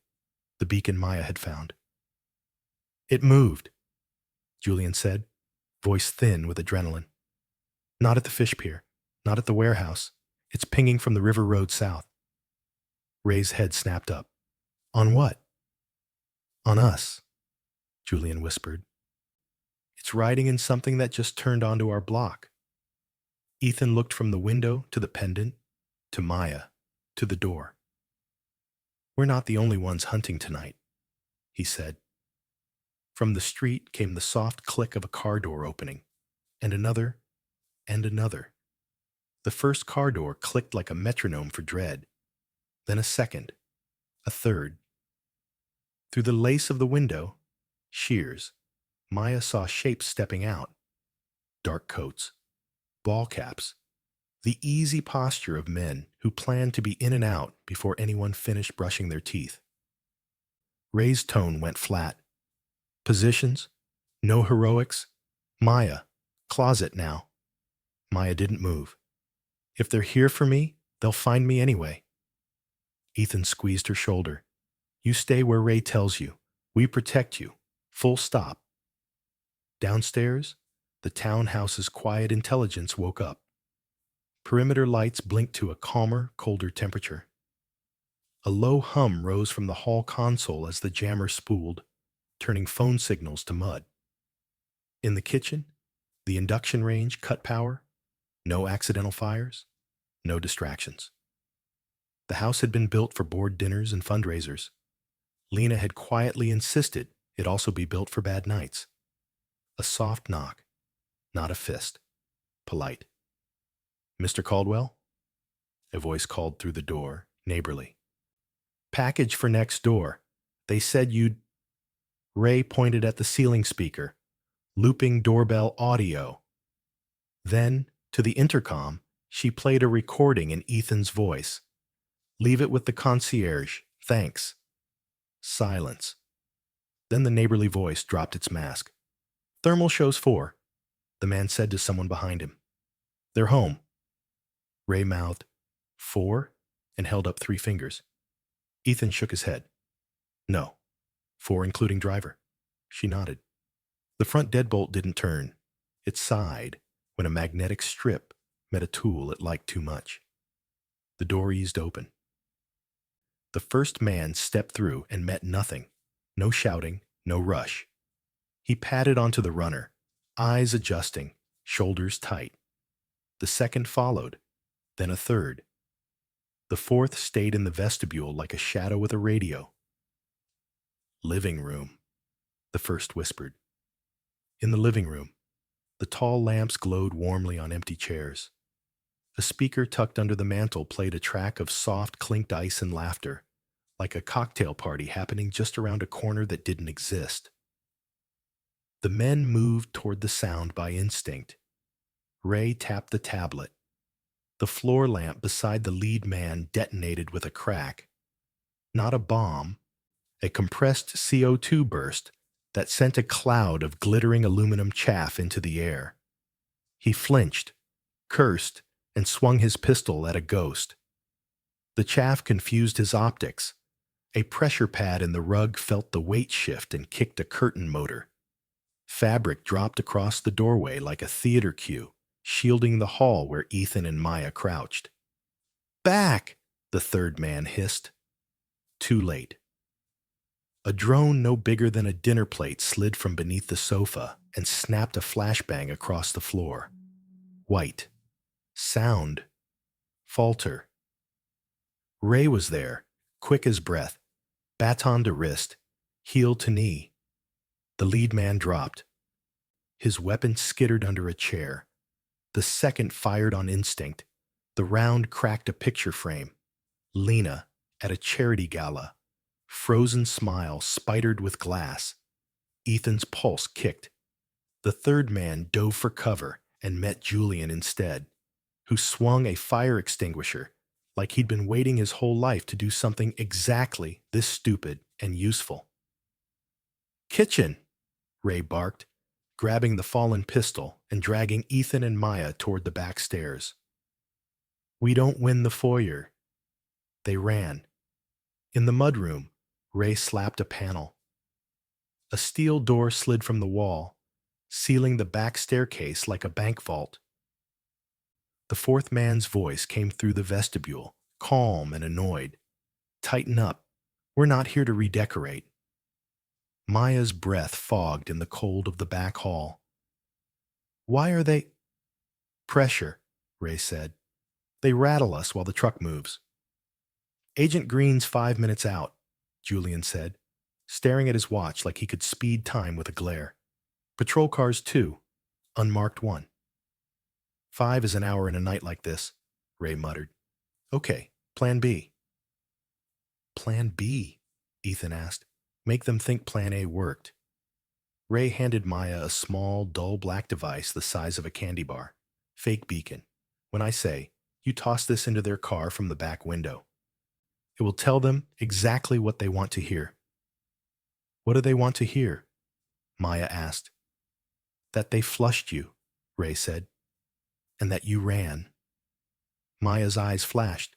the beacon Maya had found. It moved, Julian said, voice thin with adrenaline. Not at the fish pier, not at the warehouse. It's pinging from the river road south. Ray's head snapped up. On what? On us, Julian whispered. It's riding in something that just turned onto our block. Ethan looked from the window to the pendant, to Maya, to the door. We're not the only ones hunting tonight, he said. From the street came the soft click of a car door opening, and another, and another. The first car door clicked like a metronome for dread, then a second, a third. Through the lace of the window, shears, Maya saw shapes stepping out. Dark coats, ball caps, the easy posture of men who planned to be in and out before anyone finished brushing their teeth. Ray's tone went flat. Positions, no heroics. Maya, closet now. Maya didn't move. If they're here for me, they'll find me anyway. Ethan squeezed her shoulder. You stay where Ray tells you. We protect you. Full stop. Downstairs, the townhouse's quiet intelligence woke up. Perimeter lights blinked to a calmer, colder temperature. A low hum rose from the hall console as the jammer spooled, turning phone signals to mud. In the kitchen, the induction range cut power, no accidental fires, no distractions. The house had been built for board dinners and fundraisers. Lena had quietly insisted it also be built for bad nights. A soft knock, not a fist. Polite. Mr. Caldwell? A voice called through the door, neighborly. Package for next door. They said you'd... Ray pointed at the ceiling speaker, looping doorbell audio. Then, to the intercom, she played a recording in Ethan's voice. Leave it with the concierge. Thanks. Silence. Then the neighborly voice dropped its mask. Thermal shows 4, the man said to someone behind him. They're home. Ray mouthed, 4, and held up 3 fingers. Ethan shook his head. No, 4 including driver. She nodded. The front deadbolt didn't turn. It sighed when a magnetic strip met a tool it liked too much. The door eased open. The first man stepped through and met nothing. No shouting, no rush. He padded onto the runner, eyes adjusting, shoulders tight. The second followed, then a third. The fourth stayed in the vestibule like a shadow with a radio. Living room, the first whispered. In the living room, the tall lamps glowed warmly on empty chairs. A speaker tucked under the mantel played a track of soft clinked ice and laughter, like a cocktail party happening just around a corner that didn't exist. The men moved toward the sound by instinct. Ray tapped the tablet. The floor lamp beside the lead man detonated with a crack. Not a bomb, a compressed CO2 burst that sent a cloud of glittering aluminum chaff into the air. He flinched, cursed, and swung his pistol at a ghost. The chaff confused his optics. A pressure pad in the rug felt the weight shift and kicked a curtain motor. Fabric dropped across the doorway like a theater cue, shielding the hall where Ethan and Maya crouched. Back! The third man hissed. Too late. A drone no bigger than a dinner plate slid from beneath the sofa and snapped a flashbang across the floor. White. Sound. Falter. Ray was there, quick as breath, baton to wrist, heel to knee. The lead man dropped. His weapon skittered under a chair. The second fired on instinct. The round cracked a picture frame. Lena, at a charity gala. Frozen smile spidered with glass. Ethan's pulse kicked. The third man dove for cover and met Julian instead, who swung a fire extinguisher like he'd been waiting his whole life to do something exactly this stupid and useful. "Kitchen!" Ray barked, grabbing the fallen pistol and dragging Ethan and Maya toward the back stairs. "We don't win the foyer." They ran. In the mudroom, Ray slapped a panel. A steel door slid from the wall, sealing the back staircase like a bank vault. The fourth man's voice came through the vestibule, calm and annoyed. "Tighten up. We're not here to redecorate." Maya's breath fogged in the cold of the back hall. "Why are they—" "Pressure," Ray said. "They rattle us while the truck moves." "Agent Green's 5 minutes out," Julian said, staring at his watch like he could speed time with a glare. "Patrol cars 2, unmarked 1. 5 is an hour in a night like this," Ray muttered. "Okay, plan B." "Plan B?" Ethan asked. "Make them think plan A worked." Ray handed Maya a small, dull black device the size of a candy bar. "Fake beacon. When I say, you toss this into their car from the back window. It will tell them exactly what they want to hear." "What do they want to hear?" Maya asked. "That they flushed you," Ray said, "and that you ran." Maya's eyes flashed.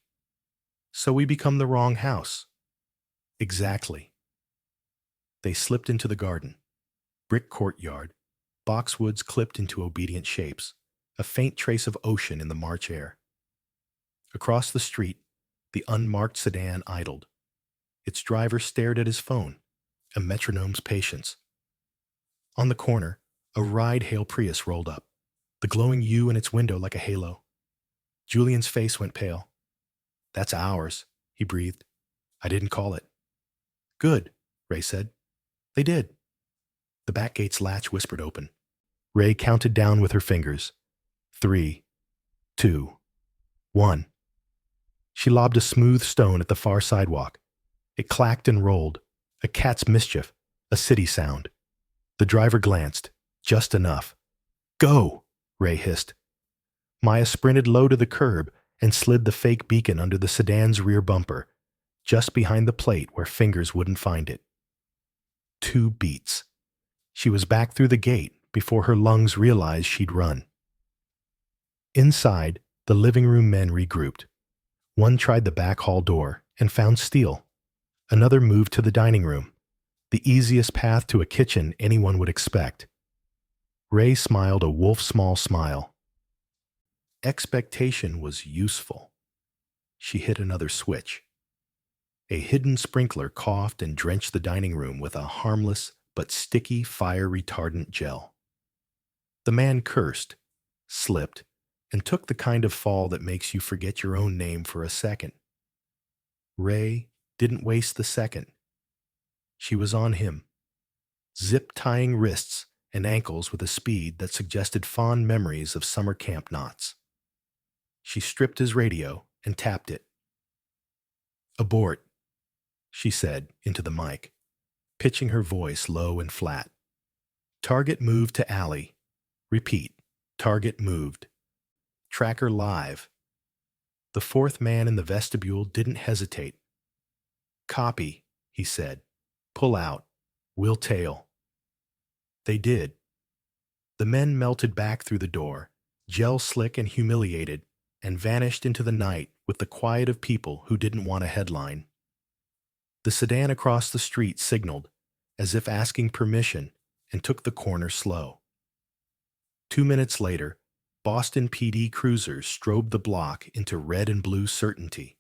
"So we become the wrong house." "Exactly." They slipped into the garden. Brick courtyard, boxwoods clipped into obedient shapes, a faint trace of ocean in the March air. Across the street, the unmarked sedan idled. Its driver stared at his phone, a metronome's patience. On the corner, a ride-hail Prius rolled up, the glowing U in its window like a halo. Julian's face went pale. "That's ours," he breathed. "I didn't call it." "Good," Ray said. "They did." The back gate's latch whispered open. Ray counted down with her fingers. 3, 2, 1. She lobbed a smooth stone at the far sidewalk. It clacked and rolled, a cat's mischief, a city sound. The driver glanced, just enough. "Go!" Ray hissed. Maya sprinted low to the curb and slid the fake beacon under the sedan's rear bumper, just behind the plate where fingers wouldn't find it. 2 beats. She was back through the gate before her lungs realized she'd run. Inside, the living room men regrouped. One tried the back hall door and found steel. Another moved to the dining room, the easiest path to a kitchen anyone would expect. Ray smiled a wolf-small smile. Expectation was useful. She hit another switch. A hidden sprinkler coughed and drenched the dining room with a harmless but sticky fire-retardant gel. The man cursed, slipped, and took the kind of fall that makes you forget your own name for a second. Ray didn't waste the second. She was on him, zip-tying wrists and ankles with a speed that suggested fond memories of summer camp knots. She stripped his radio and tapped it. "Abort," she said into the mic, pitching her voice low and flat. "Target moved to alley. Repeat, target moved. Tracker live." The fourth man in the vestibule didn't hesitate. "Copy," he said. "Pull out. We'll tail." They did. The men melted back through the door, gel slick and humiliated, and vanished into the night with the quiet of people who didn't want a headline. The sedan across the street signaled, as if asking permission, and took the corner slow. 2 minutes later, Boston PD cruisers strobed the block into red and blue certainty.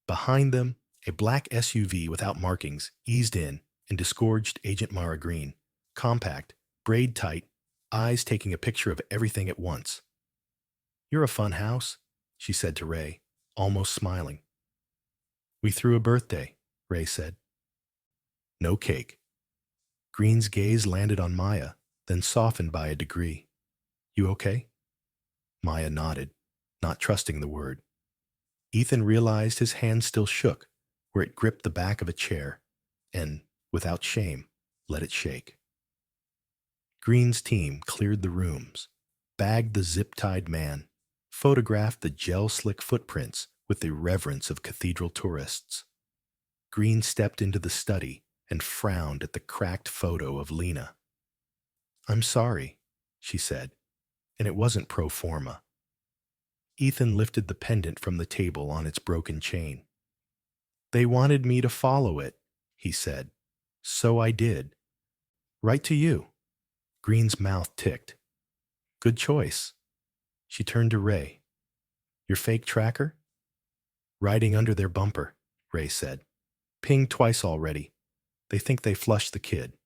Behind them, A black SUV without markings eased in and disgorged Agent Mara Green, compact, braid tight, eyes taking a picture of everything at once. "You're a fun house," she said to Ray, almost smiling. "We threw a birthday," Ray said. "No cake." Green's gaze landed on Maya, then softened by a degree. "You okay?" Maya nodded, not trusting the word. Ethan realized his hand still shook, where it gripped the back of a chair, and, without shame, let it shake. Green's team cleared the rooms, bagged the zip-tied man, photographed the gel-slick footprints with the reverence of cathedral tourists. Green stepped into the study and frowned at the cracked photo of Lena. "I'm sorry," she said, and it wasn't pro forma. Ethan lifted the pendant from the table on its broken chain. "They wanted me to follow it," he said. "So I did. Right to you." Green's mouth ticked. "Good choice." She turned to Ray. "Your fake tracker?" "Riding under their bumper," Ray said. "Pinged twice already. They think they flushed the kid."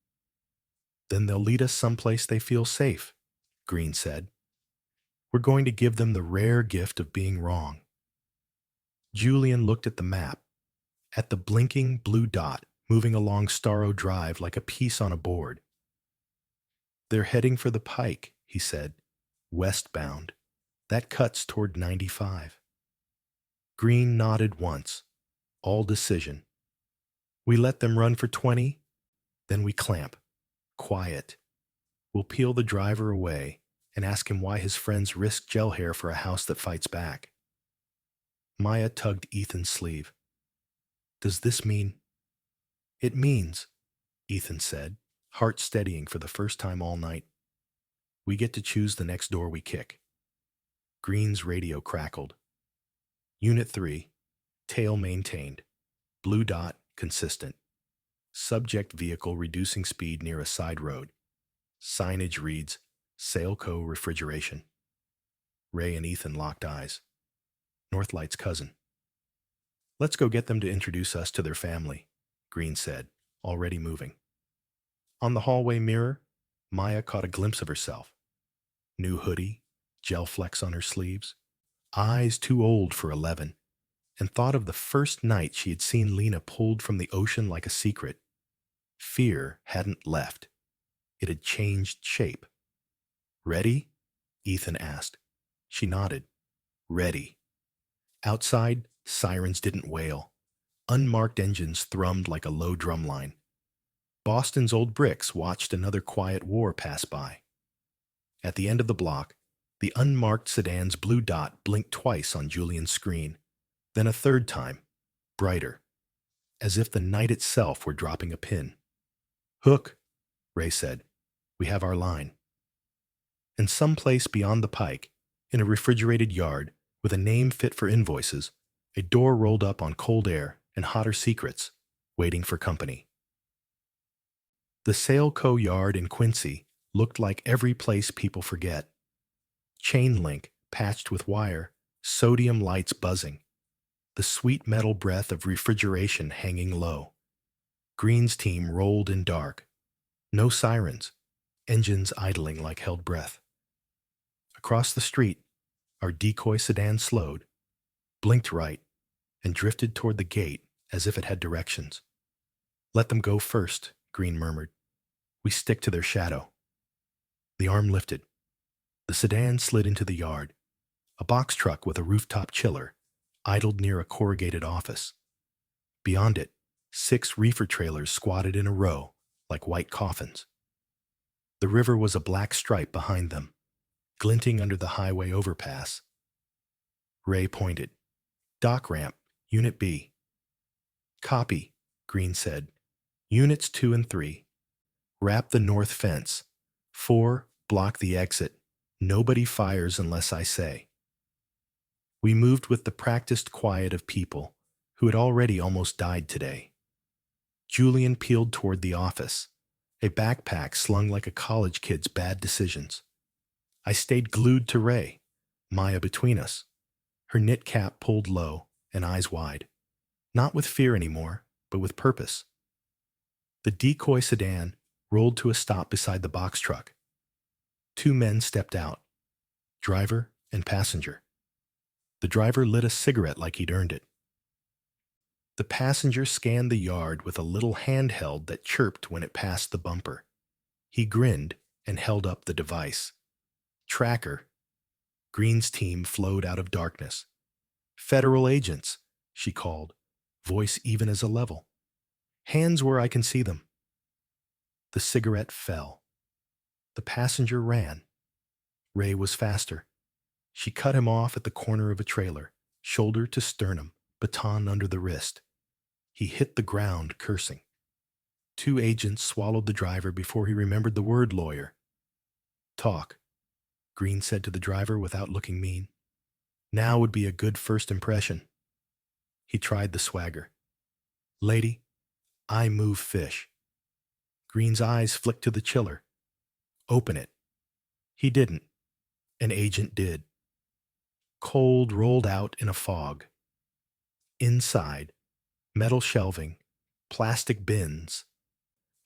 "Then they'll lead us someplace they feel safe," Green said. "We're going to give them the rare gift of being wrong." Julian looked at the map, at the blinking blue dot moving along Starrow Drive like a piece on a board. "They're heading for the Pike," he said, "westbound. That cuts toward 95. Green nodded once, all decision. "We let them run for 20, then we clamp. Quiet. We'll peel the driver away and ask him why his friends risk gel hair for a house that fights back." Maya tugged Ethan's sleeve. "Does this mean—" "It means," Ethan said, heart steadying for the first time all night, "we get to choose the next door we kick." Green's radio crackled. "Unit 3, tail maintained. Blue dot, consistent. Subject vehicle reducing speed near a side road. Signage reads, Sailco Refrigeration." Ray and Ethan locked eyes. Northlight's cousin. "Let's go get them to introduce us to their family," Green said, already moving. On the hallway mirror, Maya caught a glimpse of herself. New hoodie, gel flecks on her sleeves, eyes too old for 11, and thought of the first night she had seen Lena pulled from the ocean like a secret. Fear hadn't left. It had changed shape. "Ready?" Ethan asked. She nodded. "Ready." Outside, sirens didn't wail. Unmarked engines thrummed like a low drum line. Boston's old bricks watched another quiet war pass by. At the end of the block, the unmarked sedan's blue dot blinked twice on Julian's screen, then a third time, brighter, as if the night itself were dropping a pin. "Hook," Ray said. "We have our line." And someplace beyond the Pike, in a refrigerated yard, with a name fit for invoices, a door rolled up on cold air and hotter secrets, waiting for company. The Sailco yard in Quincy looked like every place people forget. Chain link patched with wire, sodium lights buzzing, the sweet metal breath of refrigeration hanging low. Green's team rolled in dark. No sirens, engines idling like held breath. Across the street, our decoy sedan slowed, blinked right, and drifted toward the gate as if it had directions. "Let them go first," Green murmured. "We stick to their shadow." The arm lifted. The sedan slid into the yard. A box truck with a rooftop chiller idled near a corrugated office. Beyond it, 6 reefer trailers squatted in a row like white coffins. The river was a black stripe behind them, glinting under the highway overpass. Ray pointed. "Dock ramp, Unit B." "Copy," Green said. "Units 2 and 3. Wrap the north fence. 4, block the exit. Nobody fires unless I say." We moved with the practiced quiet of people who had already almost died today. Julian peeled toward the office, a backpack slung like a college kid's bad decisions. I stayed glued to Ray, Maya between us, her knit cap pulled low and eyes wide. Not with fear anymore, but with purpose. The decoy sedan rolled to a stop beside the box truck. Two men stepped out, driver and passenger. The driver lit a cigarette like he'd earned it. The passenger scanned the yard with a little handheld that chirped when it passed the bumper. He grinned and held up the device. Tracker. Green's team flowed out of darkness. Federal agents, she called, voice even as a level. Hands where I can see them. The cigarette fell. The passenger ran. Ray was faster. She cut him off at the corner of a trailer, shoulder to sternum, baton under the wrist. He hit the ground, cursing. Two agents swallowed the driver before he remembered the word lawyer. Talk, Green said to the driver without looking mean. Now would be a good first impression. He tried the swagger. Lady, I move fish. Green's eyes flicked to the chiller. Open it. He didn't. An agent did. Cold rolled out in a fog. Inside, metal shelving, plastic bins,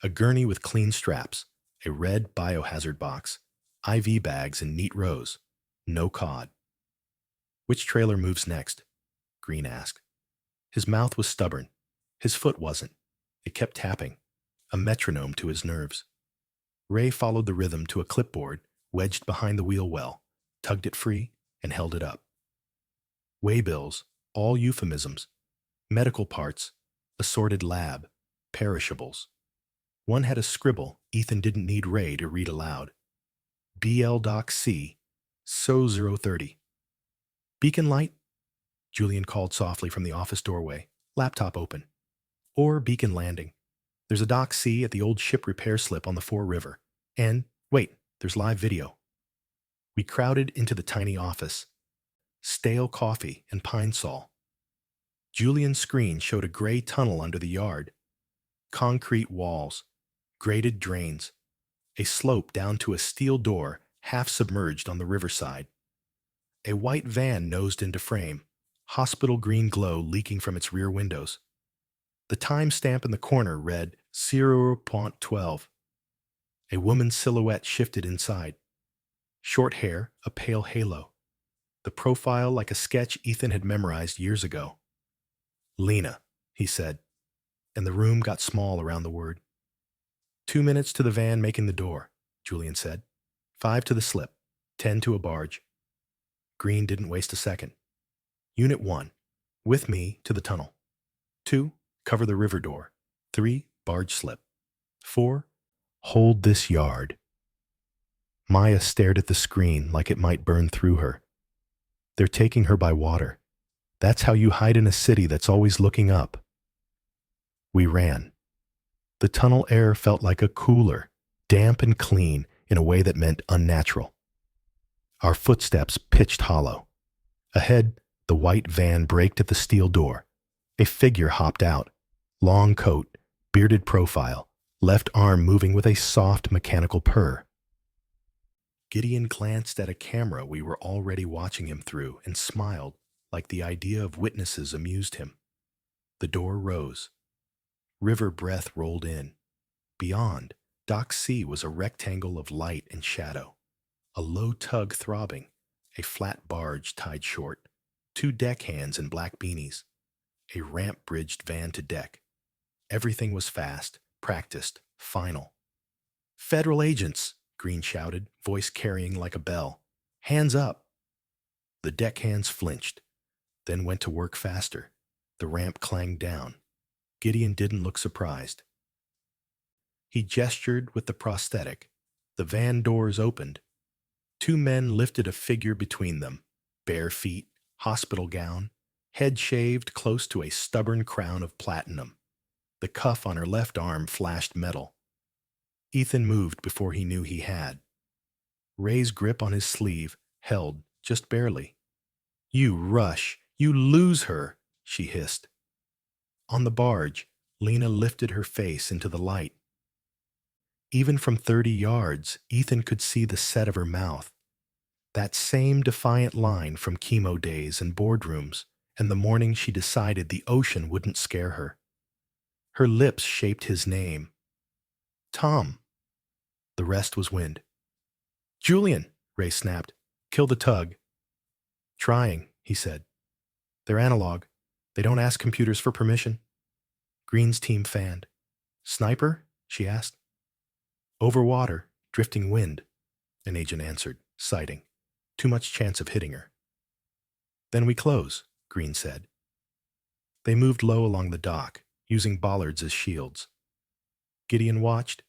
a gurney with clean straps, a red biohazard box, IV bags in neat rows, no cod. Which trailer moves next? Green asked. His mouth was stubborn. His foot wasn't. It kept tapping, a metronome to his nerves. Ray followed the rhythm to a clipboard wedged behind the wheel well, tugged it free, and held it up. Waybills, all euphemisms, medical parts, assorted lab, perishables. One had a scribble Ethan didn't need Ray to read aloud. BL.C, So 030. Beacon light? Julian called softly from the office doorway, laptop open. Or Beacon Landing. There's a Dock C at the old ship repair slip on the Fore River. And, wait, there's live video. We crowded into the tiny office. Stale coffee and pine sol. Julian's screen showed a gray tunnel under the yard. Concrete walls, graded drains, a slope down to a steel door half submerged on the riverside. A white van nosed into frame, hospital green glow leaking from its rear windows. The time stamp in the corner read 0.12. A woman's silhouette shifted inside. Short hair, a pale halo. The profile like a sketch Ethan had memorized years ago. Lena, he said, and the room got small around the word. 2 minutes to the van making the door, Julian said. 5 to the slip, 10 to a barge. Green didn't waste a second. Unit 1, with me to the tunnel. 2, cover the river door. 3, barge slip. 4, hold this yard. Maya stared at the screen like it might burn through her. They're taking her by water. That's how you hide in a city that's always looking up. We ran. The tunnel air felt like a cooler, damp and clean in a way that meant unnatural. Our footsteps pitched hollow. Ahead, the white van braked at the steel door. A figure hopped out. Long coat, bearded profile, left arm moving with a soft mechanical purr. Gideon glanced at a camera we were already watching him through and smiled like the idea of witnesses amused him. The door rose. River breath rolled in. Beyond, Dock C was a rectangle of light and shadow. A low tug throbbing, a flat barge tied short, 2 deckhands in black beanies, a ramp-bridged van to deck. Everything was fast, practiced, final. Federal agents, Green shouted, voice carrying like a bell. Hands up! The deckhands flinched, then went to work faster. The ramp clanged down. Gideon didn't look surprised. He gestured with the prosthetic. The van doors opened. 2 men lifted a figure between them, bare feet, hospital gown, head shaved close to a stubborn crown of platinum. The cuff on her left arm flashed metal. Ethan moved before he knew he had. Ray's grip on his sleeve held just barely. You rush, you lose her, she hissed. On the barge, Lena lifted her face into the light. Even from 30 yards, Ethan could see the set of her mouth. That same defiant line from chemo days and boardrooms, and the morning she decided the ocean wouldn't scare her. Her lips shaped his name. Tom. The rest was wind. Julian, Ray snapped. Kill the tug. Trying, he said. They're analog. They don't ask computers for permission. Green's team fanned. Sniper? She asked. Over water, drifting wind, an agent answered, sighting. Too much chance of hitting her. Then we close, Green said. They moved low along the dock, using bollards as shields. Gideon watched,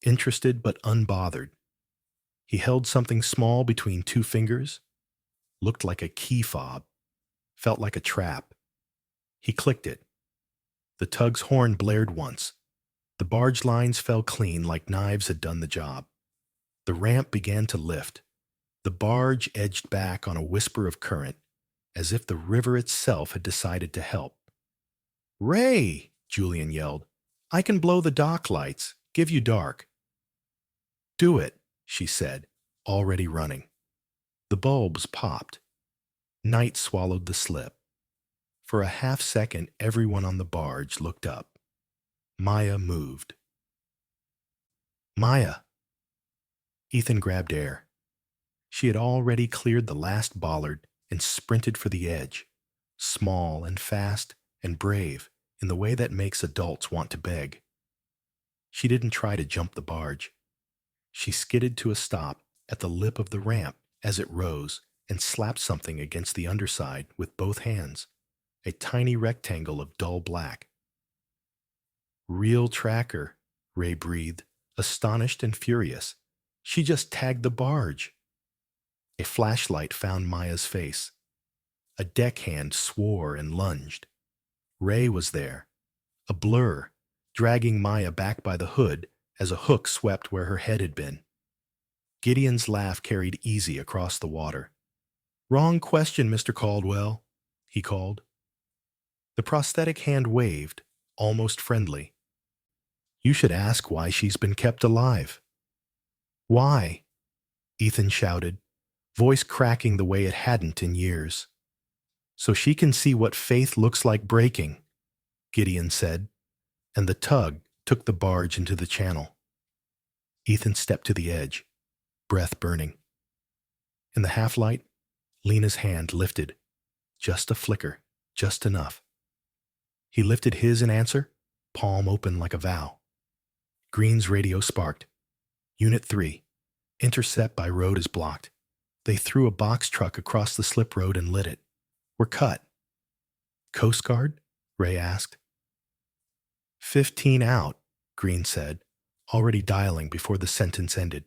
interested but unbothered. He held something small between two fingers, looked like a key fob, felt like a trap. He clicked it. The tug's horn blared once. The barge lines fell clean like knives had done the job. The ramp began to lift. The barge edged back on a whisper of current, as if the river itself had decided to help. Ray, Julian yelled. I can blow the dock lights, give you dark. Do it, she said, already running. The bulbs popped. Night swallowed the slip. For a half second, everyone on the barge looked up. Maya moved. Maya. Ethan grabbed air. She had already cleared the last bollard and sprinted for the edge, small and fast and brave in the way that makes adults want to beg. She didn't try to jump the barge. She skidded to a stop at the lip of the ramp as it rose and slapped something against the underside with both hands, a tiny rectangle of dull black. Real tracker, Ray breathed, astonished and furious. She just tagged the barge. A flashlight found Maya's face. A deckhand swore and lunged. Ray was there, a blur, dragging Maya back by the hood as a hook swept where her head had been. Gideon's laugh carried easy across the water. Wrong question, Mr. Caldwell, he called. The prosthetic hand waved, almost friendly. You should ask why she's been kept alive. Why? Ethan shouted, voice cracking the way it hadn't in years. So she can see what faith looks like breaking, Gideon said, and the tug took the barge into the channel. Ethan stepped to the edge, breath burning. In the half-light, Lena's hand lifted. Just a flicker, just enough. He lifted his in answer, palm open like a vow. Green's radio sparked. Unit 3. Intercept by road is blocked. They threw a box truck across the slip road and lit it. We're cut. Coast Guard? Ray asked. 15 out, Green said, already dialing before the sentence ended.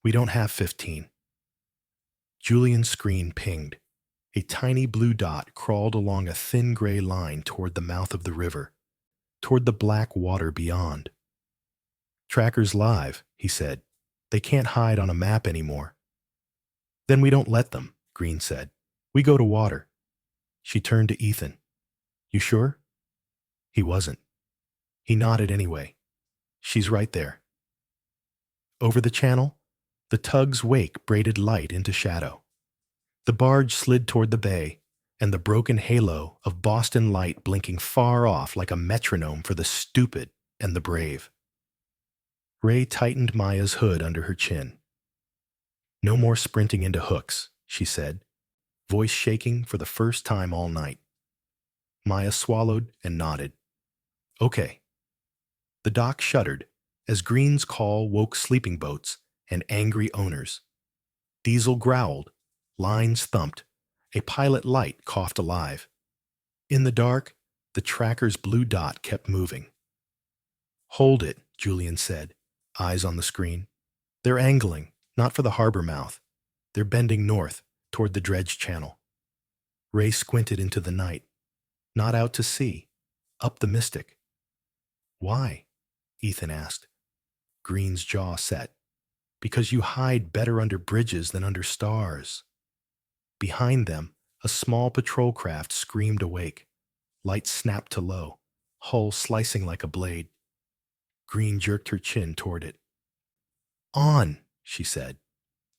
We don't have 15. Julian's screen pinged. A tiny blue dot crawled along a thin gray line toward the mouth of the river, toward the black water beyond. Tracker's live, he said. They can't hide on a map anymore. Then we don't let them, Green said. We go to water. She turned to Ethan. You sure? He wasn't. He nodded anyway. She's right there. Over the channel, the tug's wake braided light into shadow. The barge slid toward the bay, and the broken halo of Boston light blinking far off like a metronome for the stupid and the brave. Ray tightened Maya's hood under her chin. No more sprinting into hooks, she said, voice shaking for the first time all night. Maya swallowed and nodded. Okay. The dock shuddered as Green's call woke sleeping boats and angry owners. Diesel growled, lines thumped, a pilot light coughed alive. In the dark, the tracker's blue dot kept moving. Hold it, Julian said, eyes on the screen. They're angling, not for the harbor mouth. They're bending north, toward the dredge channel. Ray squinted into the night. Not out to sea, up the Mystic. Why? Ethan asked. Green's jaw set. Because you hide better under bridges than under stars. Behind them, a small patrol craft screamed awake. Light snapped to low, hull slicing like a blade. Green jerked her chin toward it. On, she said.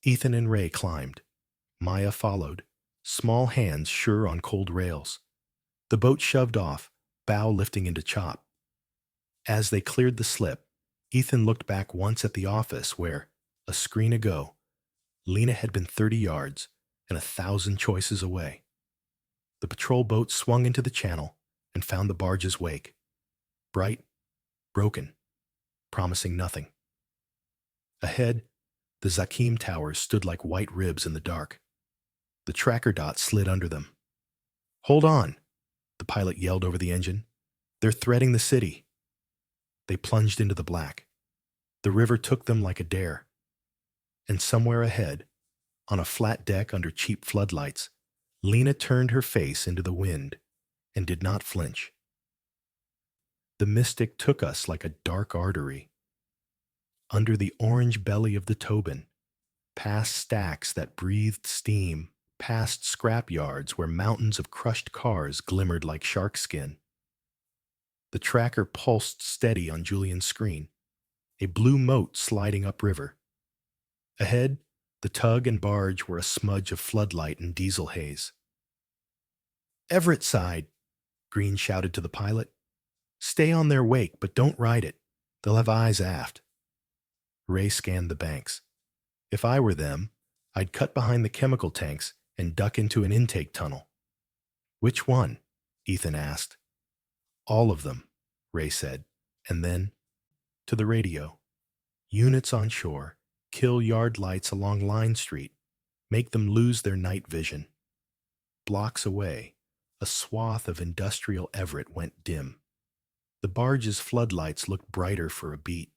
Ethan and Ray climbed. Maya followed, small hands sure on cold rails. The boat shoved off, bow lifting into chop. As they cleared the slip, Ethan looked back once at the office where, a screen ago, Lena had been 30 yards and 1,000 choices away. The patrol boat swung into the channel and found the barge's wake. Bright, broken, promising nothing. Ahead, the Zakim towers stood like white ribs in the dark. The tracker dot slid under them. "Hold on," the pilot yelled over the engine. "They're threading the city." They plunged into the black. The river took them like a dare. And somewhere ahead, on a flat deck under cheap floodlights, Lena turned her face into the wind and did not flinch. The mystic took us like a dark artery. Under the orange belly of the Tobin, past stacks that breathed steam, past scrap yards where mountains of crushed cars glimmered like shark skin. The tracker pulsed steady on Julian's screen, a blue moat sliding upriver. Ahead, the tug and barge were a smudge of floodlight and diesel haze. "Everett side," Green shouted to the pilot. "Stay on their wake, but don't ride it. They'll have eyes aft." Ray scanned the banks. "If I were them, I'd cut behind the chemical tanks and duck into an intake tunnel." "Which one?" Ethan asked. "All of them," Ray said, and then, to the radio, "Units on shore, kill yard lights along Line Street, make them lose their night vision." Blocks away, a swath of industrial Everett went dim. The barge's floodlights looked brighter for a beat.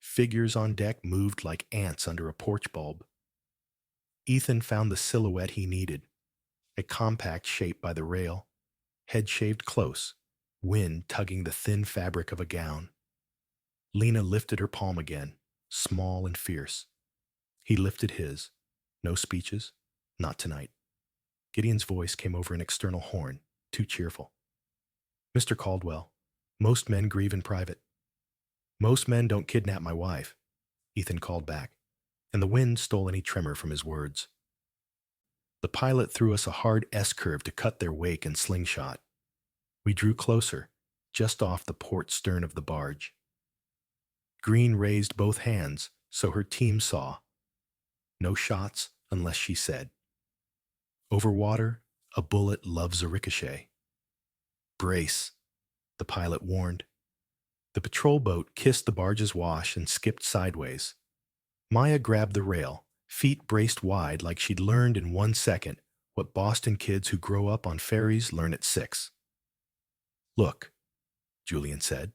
Figures on deck moved like ants under a porch bulb. Ethan found the silhouette he needed, a compact shape by the rail, head shaved close, wind tugging the thin fabric of a gown. Lena lifted her palm again, small and fierce. He lifted his. No speeches, not tonight. Gideon's voice came over an external horn, too cheerful. "Mr. Caldwell, most men grieve in private." "Most men don't kidnap my wife," Ethan called back, and the wind stole any tremor from his words. The pilot threw us a hard S-curve to cut their wake and slingshot. We drew closer, just off the port stern of the barge. Green raised both hands so her team saw. No shots unless she said. Over water, a bullet loves a ricochet. "Brace," the pilot warned. The patrol boat kissed the barge's wash and skipped sideways. Maya grabbed the rail, feet braced wide like she'd learned in 1 second what Boston kids who grow up on ferries learn at 6. "Look," Julian said,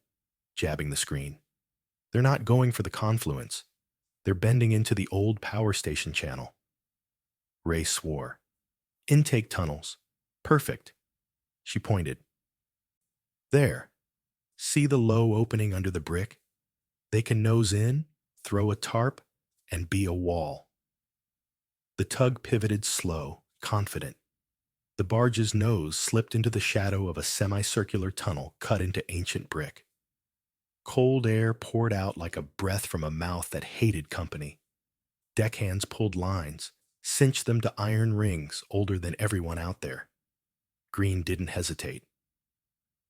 jabbing the screen. "They're not going for the confluence. They're bending into the old power station channel." Ray swore. "Intake tunnels. Perfect." She pointed. "There. See the low opening under the brick? They can nose in, throw a tarp, and be a wall." The tug pivoted slow, confident. The barge's nose slipped into the shadow of a semicircular tunnel cut into ancient brick. Cold air poured out like a breath from a mouth that hated company. Deckhands pulled lines, cinched them to iron rings older than everyone out there. Green didn't hesitate.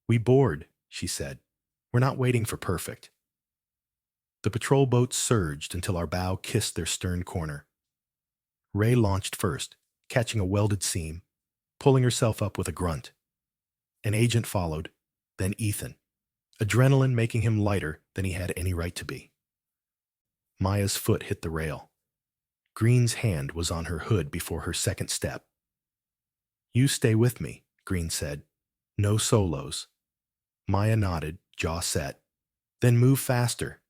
"We board," she said. "We're not waiting for perfect." The patrol boat surged until our bow kissed their stern corner. Ray launched first, catching a welded seam, pulling herself up with a grunt. An agent followed, then Ethan, adrenaline making him lighter than he had any right to be. Maya's foot hit the rail. Green's hand was on her hood before her second step. "You stay with me," Green said. "No solos." Maya nodded, jaw set. "Then move faster."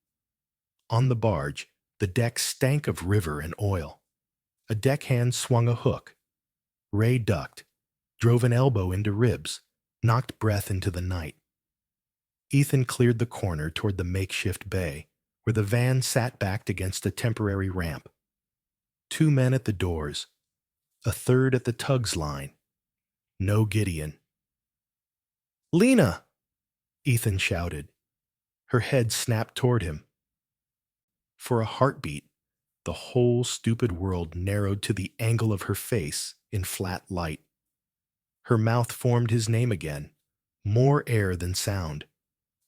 On the barge, the deck stank of river and oil. A deckhand swung a hook. Ray ducked, drove an elbow into ribs, knocked breath into the night. Ethan cleared the corner toward the makeshift bay, where the van sat backed against a temporary ramp. 2 men at the doors, a third at the tugs line. No Gideon. "Lena!" Ethan shouted. Her head snapped toward him. For a heartbeat, the whole stupid world narrowed to the angle of her face in flat light. Her mouth formed his name again, more air than sound,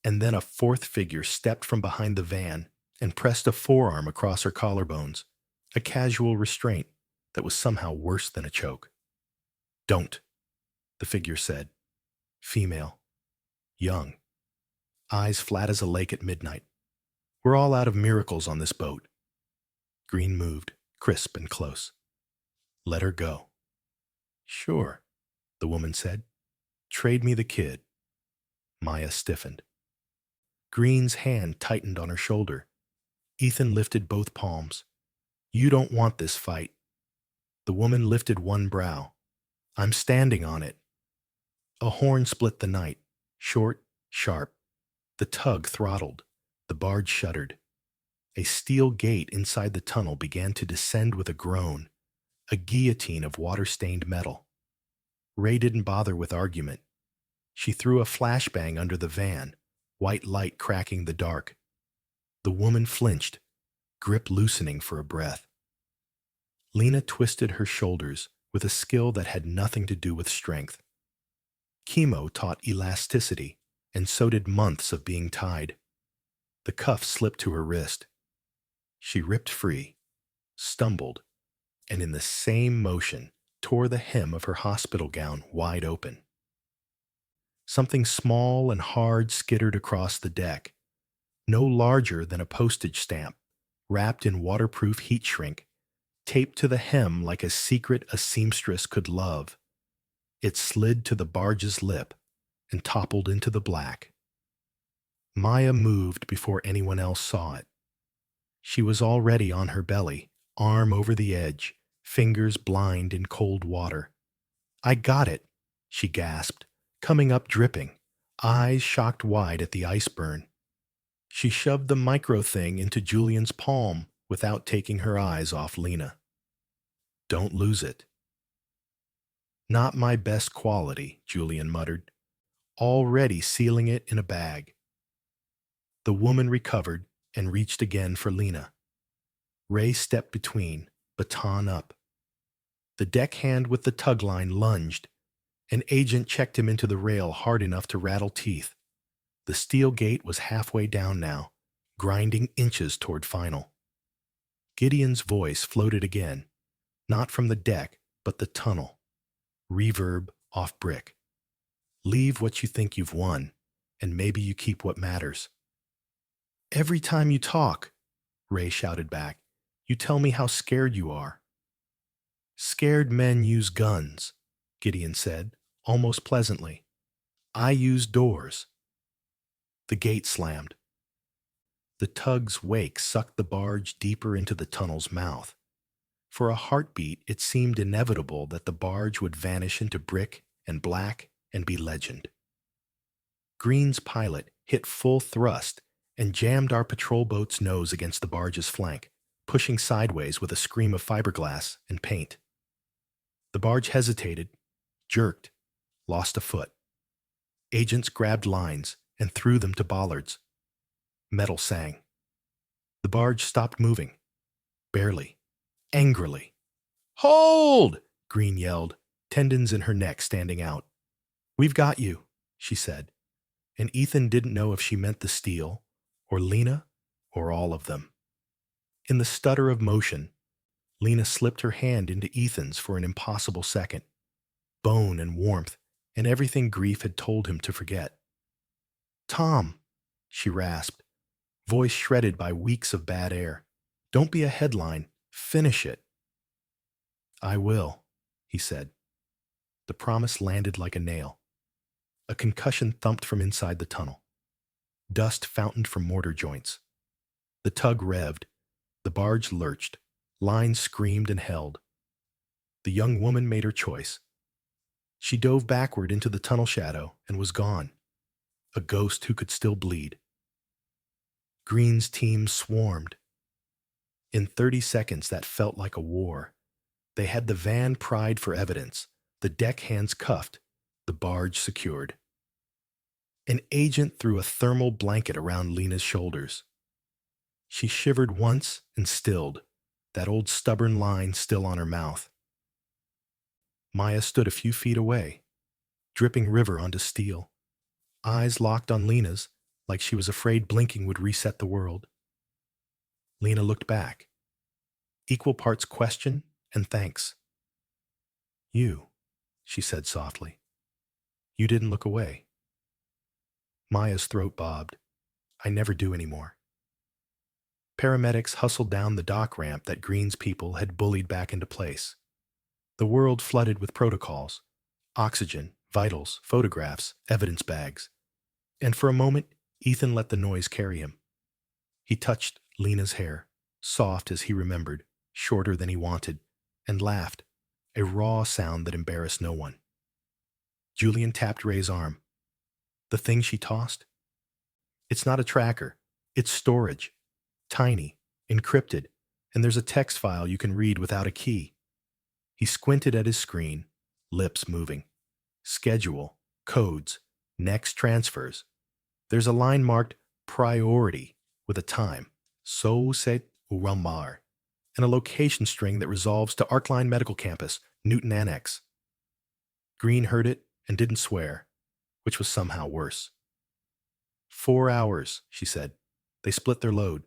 and then a fourth figure stepped from behind the van and pressed a forearm across her collarbones, a casual restraint that was somehow worse than a choke. "Don't," the figure said. Female. Young. Eyes flat as a lake at midnight. "We're all out of miracles on this boat." Green moved, crisp and close. "Let her go." "Sure," the woman said. "Trade me the kid." Maya stiffened. Green's hand tightened on her shoulder. Ethan lifted both palms. "You don't want this fight." The woman lifted one brow. "I'm standing on it." A horn split the night, short, sharp. The tug throttled. The barge shuddered. A steel gate inside the tunnel began to descend with a groan, a guillotine of water-stained metal. Ray didn't bother with argument. She threw a flashbang under the van, white light cracking the dark. The woman flinched, grip loosening for a breath. Lena twisted her shoulders with a skill that had nothing to do with strength. Chemo taught elasticity, and so did months of being tied. The cuff slipped to her wrist. She ripped free, stumbled, and in the same motion tore the hem of her hospital gown wide open. Something small and hard skittered across the deck, no larger than a postage stamp, wrapped in waterproof heat shrink, taped to the hem like a secret a seamstress could love. It slid to the barge's lip and toppled into the black. Maya moved before anyone else saw it. She was already on her belly, arm over the edge, fingers blind in cold water. "I got it," she gasped, coming up dripping, eyes shocked wide at the ice burn. She shoved the micro thing into Julian's palm without taking her eyes off Lena. "Don't lose it." "Not my best quality," Julian muttered, already sealing it in a bag. The woman recovered and reached again for Lena. Ray stepped between, baton up. The deckhand with the tug line lunged. An agent checked him into the rail hard enough to rattle teeth. The steel gate was halfway down now, grinding inches toward final. Gideon's voice floated again, not from the deck, but the tunnel. Reverb off brick. "Leave what you think you've won, and maybe you keep what matters." "Every time you talk," Ray shouted back, "you tell me how scared you are." "Scared men use guns," Gideon said, almost pleasantly. "I use doors." The gate slammed. The tug's wake sucked the barge deeper into the tunnel's mouth. For a heartbeat, it seemed inevitable that the barge would vanish into brick and black and be legend. Green's pilot hit full thrust and jammed our patrol boat's nose against the barge's flank, pushing sideways with a scream of fiberglass and paint. The barge hesitated, jerked, lost a foot. Agents grabbed lines and threw them to bollards. Metal sang. The barge stopped moving. Barely. Angrily. "Hold!" Green yelled, tendons in her neck standing out. "We've got you," she said, and Ethan didn't know if she meant the steel, or Lena, or all of them. In the stutter of motion, Lena slipped her hand into Ethan's for an impossible second. Bone and warmth, and everything grief had told him to forget. "Tom," she rasped, voice shredded by weeks of bad air. "Don't be a headline. Finish it." "I will," he said. The promise landed like a nail. A concussion thumped from inside the tunnel. Dust fountained from mortar joints. The tug revved. The barge lurched. Lines screamed and held. The young woman made her choice. She dove backward into the tunnel shadow and was gone. A ghost who could still bleed. Green's team swarmed. In 30 seconds, that felt like a war. They had the van pried for evidence, the deckhands cuffed, the barge secured. An agent threw a thermal blanket around Lena's shoulders. She shivered once and stilled, that old stubborn line still on her mouth. Maya stood a few feet away, dripping river onto steel, eyes locked on Lena's like she was afraid blinking would reset the world. Lena looked back, equal parts question and thanks. You, she said softly. You didn't look away. Maya's throat bobbed. I never do anymore. Paramedics hustled down the dock ramp that Green's people had bullied back into place. The world flooded with protocols, oxygen, vitals, photographs, evidence bags. And for a moment, Ethan let the noise carry him. He touched Lena's hair, soft as he remembered, shorter than he wanted, and laughed, a raw sound that embarrassed no one. Julian tapped Ray's arm. The thing she tossed? It's not a tracker. It's storage. Tiny, encrypted, and there's a text file you can read without a key. He squinted at his screen, lips moving. Schedule, codes, next transfers. There's a line marked priority with a time, so set uramar, and a location string that resolves to Arcline Medical Campus, Newton Annex. Green heard it and didn't swear, which was somehow worse. 4 hours, she said. They split their load.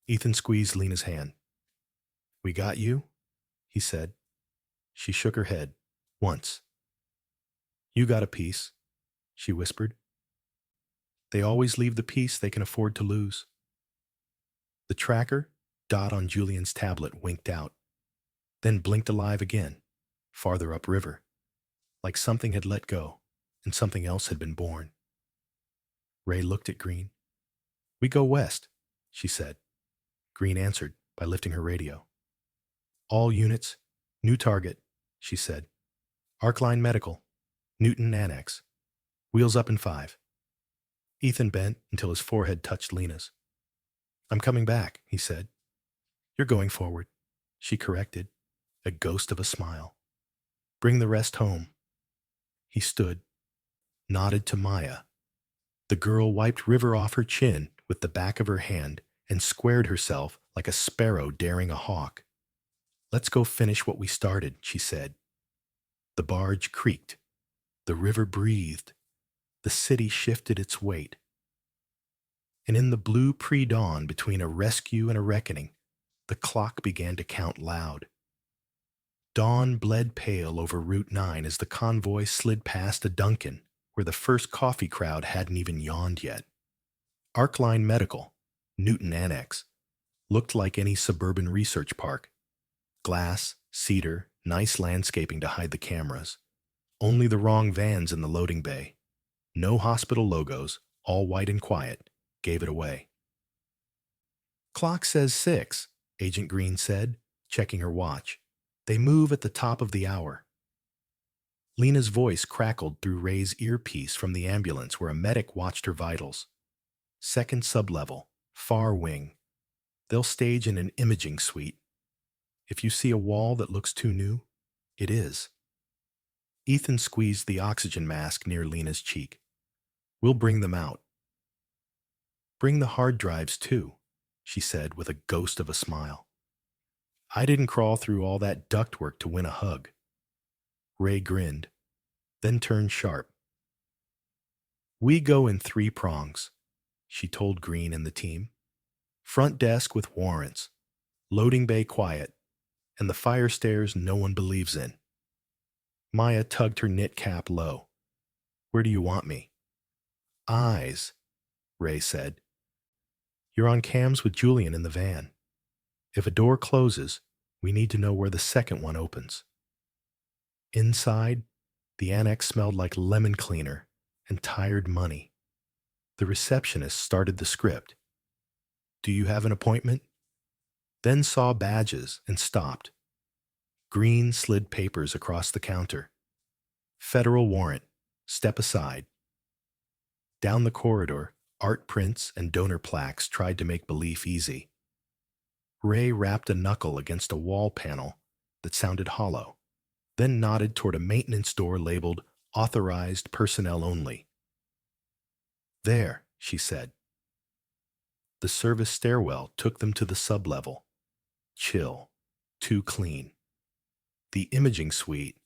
Ethan squeezed Lena's hand. We got you, he said. She shook her head, once. You got a piece, she whispered. They always leave the piece they can afford to lose. The tracker, dot on Julian's tablet, winked out, then blinked alive again, farther upriver, like something had let go and something else had been born. Ray looked at Green. We go west, she said. Green answered by lifting her radio. All units, new target, she said. Arcline Medical, Newton Annex. Wheels up in 5. Ethan bent until his forehead touched Lena's. I'm coming back, he said. You're going forward, she corrected, a ghost of a smile. Bring the rest home. He stood, nodded to Maya. The girl wiped river off her chin with the back of her hand and squared herself like a sparrow daring a hawk. Let's go finish what we started, she said. The barge creaked. The river breathed. The city shifted its weight. And in the blue pre-dawn between a rescue and a reckoning, the clock began to count loud. Dawn bled pale over Route 9 as the convoy slid past a Dunkin', where the first coffee crowd hadn't even yawned yet. Arcline Medical, Newton Annex, looked like any suburban research park. Glass, cedar, nice landscaping to hide the cameras. Only the wrong vans in the loading bay. No hospital logos, all white and quiet, gave it away. Clock says 6, Agent Green said, checking her watch. They move at the top of the hour. Lena's voice crackled through Ray's earpiece from the ambulance where a medic watched her vitals. Second sublevel, far wing. They'll stage in an imaging suite. If you see a wall that looks too new, it is. Ethan squeezed the oxygen mask near Lena's cheek. We'll bring them out. Bring the hard drives too, she said with a ghost of a smile. I didn't crawl through all that ductwork to win a hug. Ray grinned, then turned sharp. We go in 3 prongs, she told Green and the team. Front desk with warrants, loading bay quiet, and the fire stairs no one believes in. Maya tugged her knit cap low. Where do you want me? Eyes, Ray said. You're on cams with Julian in the van. If a door closes, we need to know where the second one opens. Inside, the annex smelled like lemon cleaner and tired money. The receptionist started the script. Do you have an appointment? Then saw badges and stopped. Green slid papers across the counter. Federal warrant. Step aside. Down the corridor, art prints and donor plaques tried to make belief easy. Ray rapped a knuckle against a wall panel that sounded hollow, then nodded toward a maintenance door labeled Authorized Personnel Only. There, she said. The service stairwell took them to the sublevel. Chill. Too clean. The imaging suite,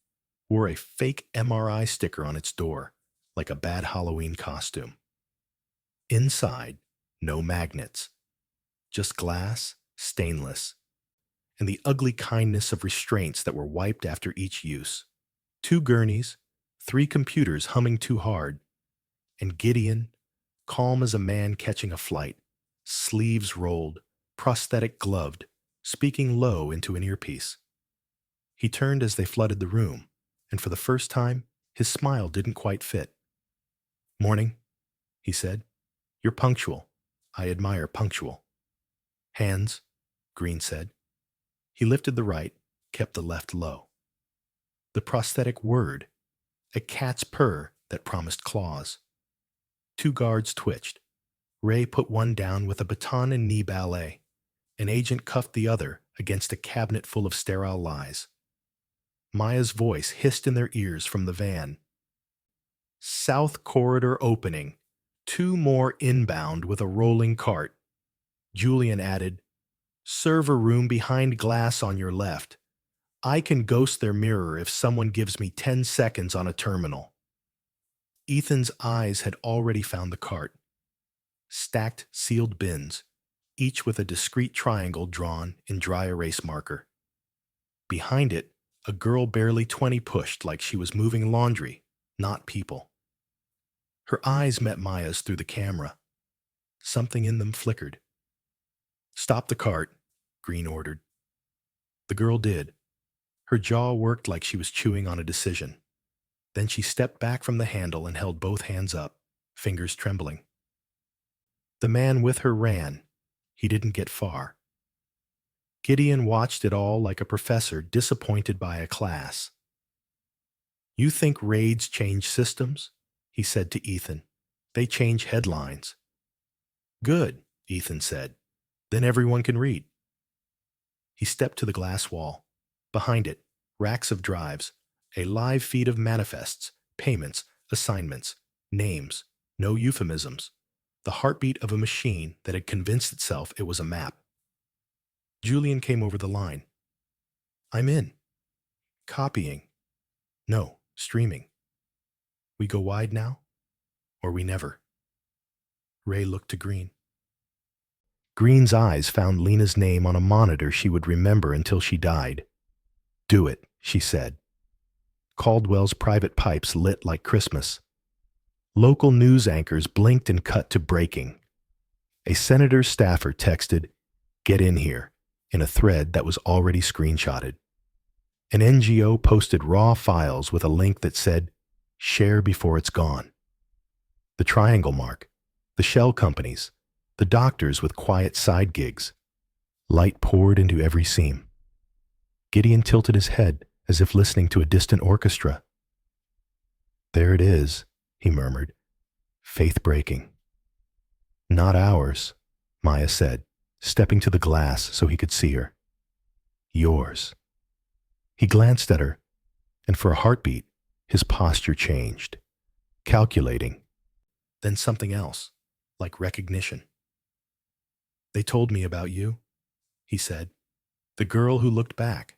wore a fake MRI sticker on its door, like a bad Halloween costume. Inside, no magnets, just glass, stainless, and the ugly kindness of restraints that were wiped after each use. 2 gurneys, 3 computers humming too hard, and Gideon, calm as a man catching a flight, sleeves rolled, prosthetic gloved, speaking low into an earpiece. He turned as they flooded the room, and for the first time, his smile didn't quite fit. "Morning," he said. "You're punctual. I admire punctual." "Hands," Green said. He lifted the right, kept the left low. The prosthetic whirred, a cat's purr that promised claws. 2 guards twitched. Ray put one down with a baton and knee ballet. An agent cuffed the other against a cabinet full of sterile lies. Maya's voice hissed in their ears from the van. "South corridor opening. 2 more inbound with a rolling cart." Julian added, "Server room behind glass on your left. I can ghost their mirror if someone gives me 10 seconds on a terminal." Ethan's eyes had already found the cart. Stacked sealed bins, each with a discreet triangle drawn in dry erase marker. Behind it, a girl barely 20 pushed like she was moving laundry, not people. Her eyes met Maya's through the camera. Something in them flickered. "Stop the cart," Green ordered. The girl did. Her jaw worked like she was chewing on a decision. Then she stepped back from the handle and held both hands up, fingers trembling. The man with her ran. He didn't get far. Gideon watched it all like a professor disappointed by a class. "You think raids change systems?" he said to Ethan. "They change headlines." "Good," Ethan said. "Then everyone can read." He stepped to the glass wall. Behind it, racks of drives, a live feed of manifests, payments, assignments, names, no euphemisms, the heartbeat of a machine that had convinced itself it was a map. Julian came over the line. "I'm in. Copying. No, streaming. We go wide now, or we never." Ray looked to Green. Green's eyes found Lena's name on a monitor she would remember until she died. "Do it," she said. Caldwell's private pipes lit like Christmas. Local news anchors blinked and cut to breaking. A senator's staffer texted, "Get in here," in a thread that was already screenshotted. An NGO posted raw files with a link that said, "Share before it's gone." The triangle mark, the shell companies, the doctors with quiet side gigs. Light poured into every seam. Gideon tilted his head as if listening to a distant orchestra. "There it is," he murmured, faith-breaking. "Not ours," Maya said, stepping to the glass so he could see her. "Yours." He glanced at her, and for a heartbeat, his posture changed. Calculating. Then something else, like recognition. "They told me about you," he said. "The girl who looked back."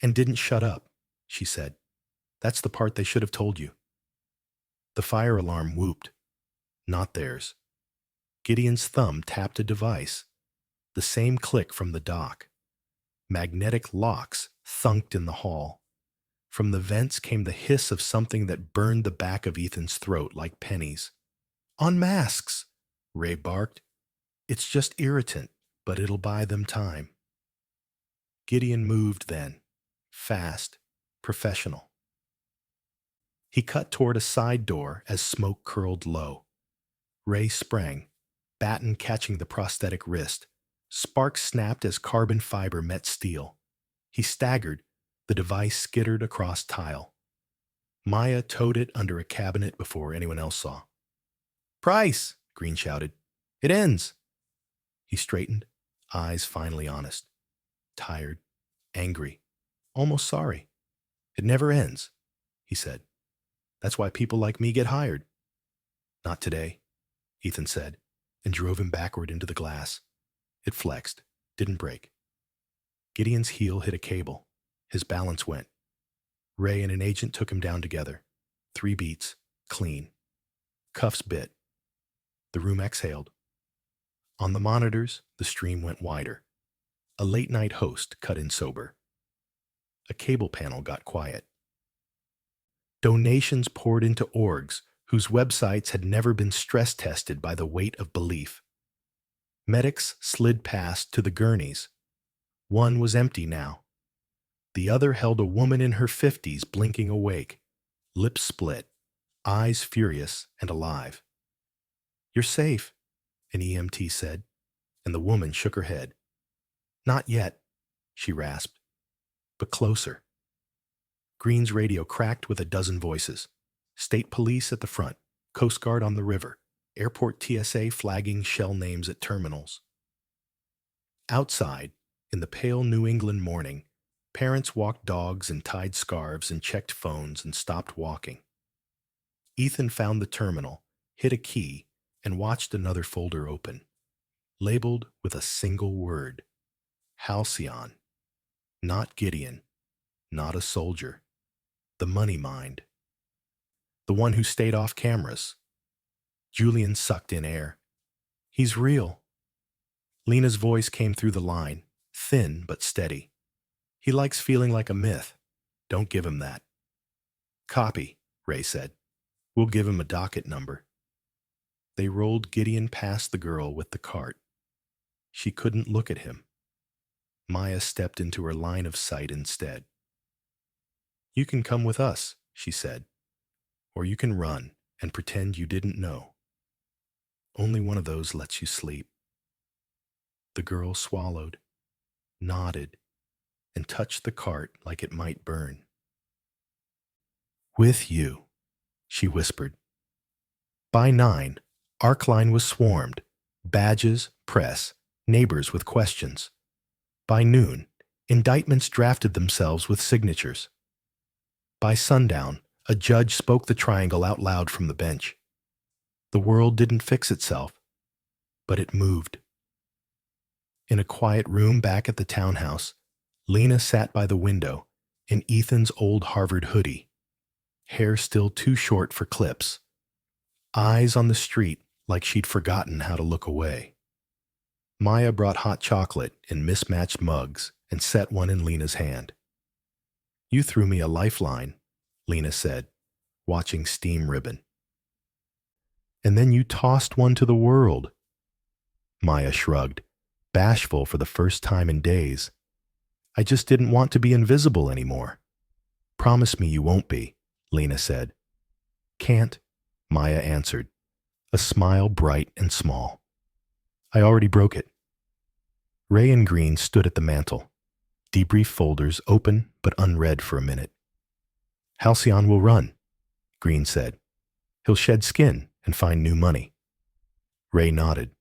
"And didn't shut up," she said. "That's the part they should have told you." The fire alarm whooped. Not theirs. Gideon's thumb tapped a device. The same click from the dock. Magnetic locks thunked in the hall. From the vents came the hiss of something that burned the back of Ethan's throat like pennies. "On masks!" Ray barked. "It's just irritant, but it'll buy them time." Gideon moved then. Fast. Professional. He cut toward a side door as smoke curled low. Ray sprang, baton catching the prosthetic wrist. Sparks snapped as carbon fiber met steel. He staggered. The device skittered across tile. Maya towed it under a cabinet before anyone else saw. "Price!" Green shouted. "It ends!" He straightened, eyes finally honest. Tired, angry, almost sorry. "It never ends," he said. "That's why people like me get hired." "Not today," Ethan said, and drove him backward into the glass. It flexed, didn't break. Gideon's heel hit a cable. His balance went. Ray and an agent took him down together. 3 beats, clean. Cuffs bit. The room exhaled. On the monitors, the stream went wider. A late-night host cut in sober. A cable panel got quiet. Donations poured into orgs whose websites had never been stress-tested by the weight of belief. Medics slid past to the gurneys. One was empty now. The other held a woman in her 50s blinking awake, lips split, eyes furious and alive. "You're safe," an EMT said, and the woman shook her head. "Not yet," she rasped, "but closer." Green's radio cracked with a dozen voices. State police at the front, Coast Guard on the river, airport TSA flagging shell names at terminals. Outside, in the pale New England morning, parents walked dogs and tied scarves and checked phones and stopped walking. Ethan found the terminal, hit a key, and watched another folder open, labeled with a single word: Halcyon. Not Gideon, not a soldier. The money mind. The one who stayed off cameras. Julian sucked in air. "He's real." Lena's voice came through the line, thin but steady. "He likes feeling like a myth. Don't give him that." "Copy," Ray said. "We'll give him a docket number." They rolled Gideon past the girl with the cart. She couldn't look at him. Maya stepped into her line of sight instead. "You can come with us," she said, "or you can run and pretend you didn't know. Only one of those lets you sleep." The girl swallowed, nodded, and touched the cart like it might burn. "With you," she whispered. By 9, Arcline was swarmed, badges, press, neighbors with questions. By noon, indictments drafted themselves with signatures. By sundown, a judge spoke the triangle out loud from the bench. The world didn't fix itself, but it moved. In a quiet room back at the townhouse, Lena sat by the window in Ethan's old Harvard hoodie, hair still too short for clips, eyes on the street like she'd forgotten how to look away. Maya brought hot chocolate in mismatched mugs and set one in Lena's hand. "You threw me a lifeline," Lena said, watching steam ribbon. "And then you tossed one to the world." Maya shrugged, bashful for the first time in days. "I just didn't want to be invisible anymore." "Promise me you won't be," Lena said. "Can't," Maya answered, a smile bright and small. "I already broke it." Ray and Green stood at the mantel, debrief folders open but unread for a minute. "Halcyon will run," Green said. "He'll shed skin and find new money." Ray nodded.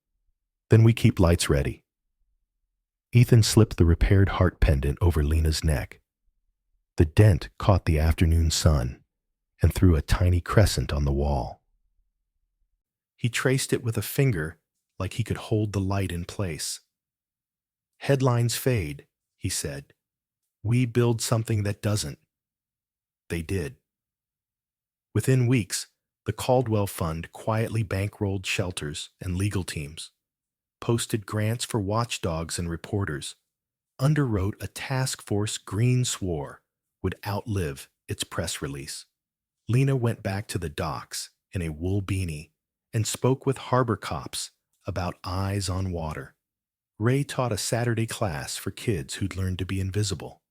"Then we keep lights ready." Ethan slipped the repaired heart pendant over Lena's neck. The dent caught the afternoon sun and threw a tiny crescent on the wall. He traced it with a finger like he could hold the light in place. "Headlines fade," he said. "We build something that doesn't." They did. Within weeks, the Caldwell Fund quietly bankrolled shelters and legal teams, posted grants for watchdogs and reporters, underwrote a task force Green swore would outlive its press release. Lena went back to the docks in a wool beanie and spoke with harbor cops about eyes on water. Ray taught a Saturday class for kids who'd learned to be invisible.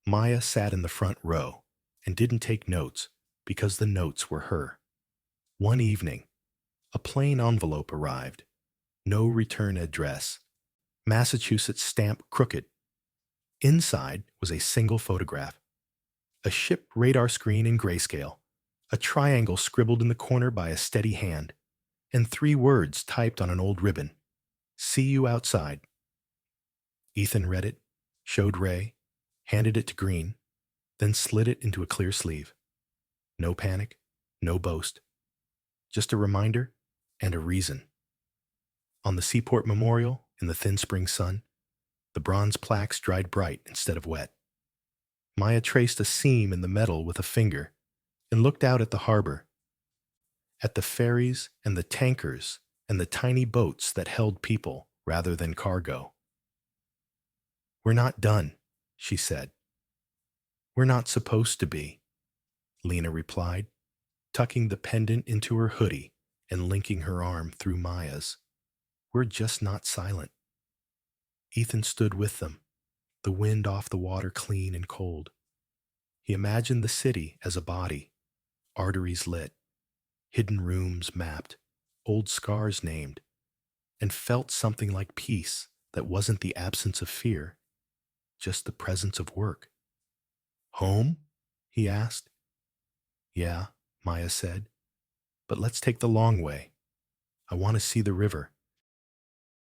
Maya sat in the front row and didn't take notes because the notes were her. One evening, a plain envelope arrived. No return address. Massachusetts stamp crooked. Inside was a single photograph. A ship radar screen in grayscale, a triangle scribbled in the corner by a steady hand, and 3 words typed on an old ribbon: "See you outside." Ethan read it, showed Ray, handed it to Green, then slid it into a clear sleeve. No panic, no boast. Just a reminder and a reason. On the Seaport Memorial, in the thin spring sun, the bronze plaques dried bright instead of wet. Maya traced a seam in the metal with a finger and looked out at the harbor, at the ferries and the tankers and the tiny boats that held people rather than cargo. "We're not done," she said. "We're not supposed to be," Lena replied, tucking the pendant into her hoodie and linking her arm through Maya's. "We're just not silent." Ethan stood with them, the wind off the water clean and cold. He imagined the city as a body, arteries lit, hidden rooms mapped, old scars named, and felt something like peace that wasn't the absence of fear, just the presence of work. "Home?" he asked. "Yeah," Maya said, "but let's take the long way. I want to see the river."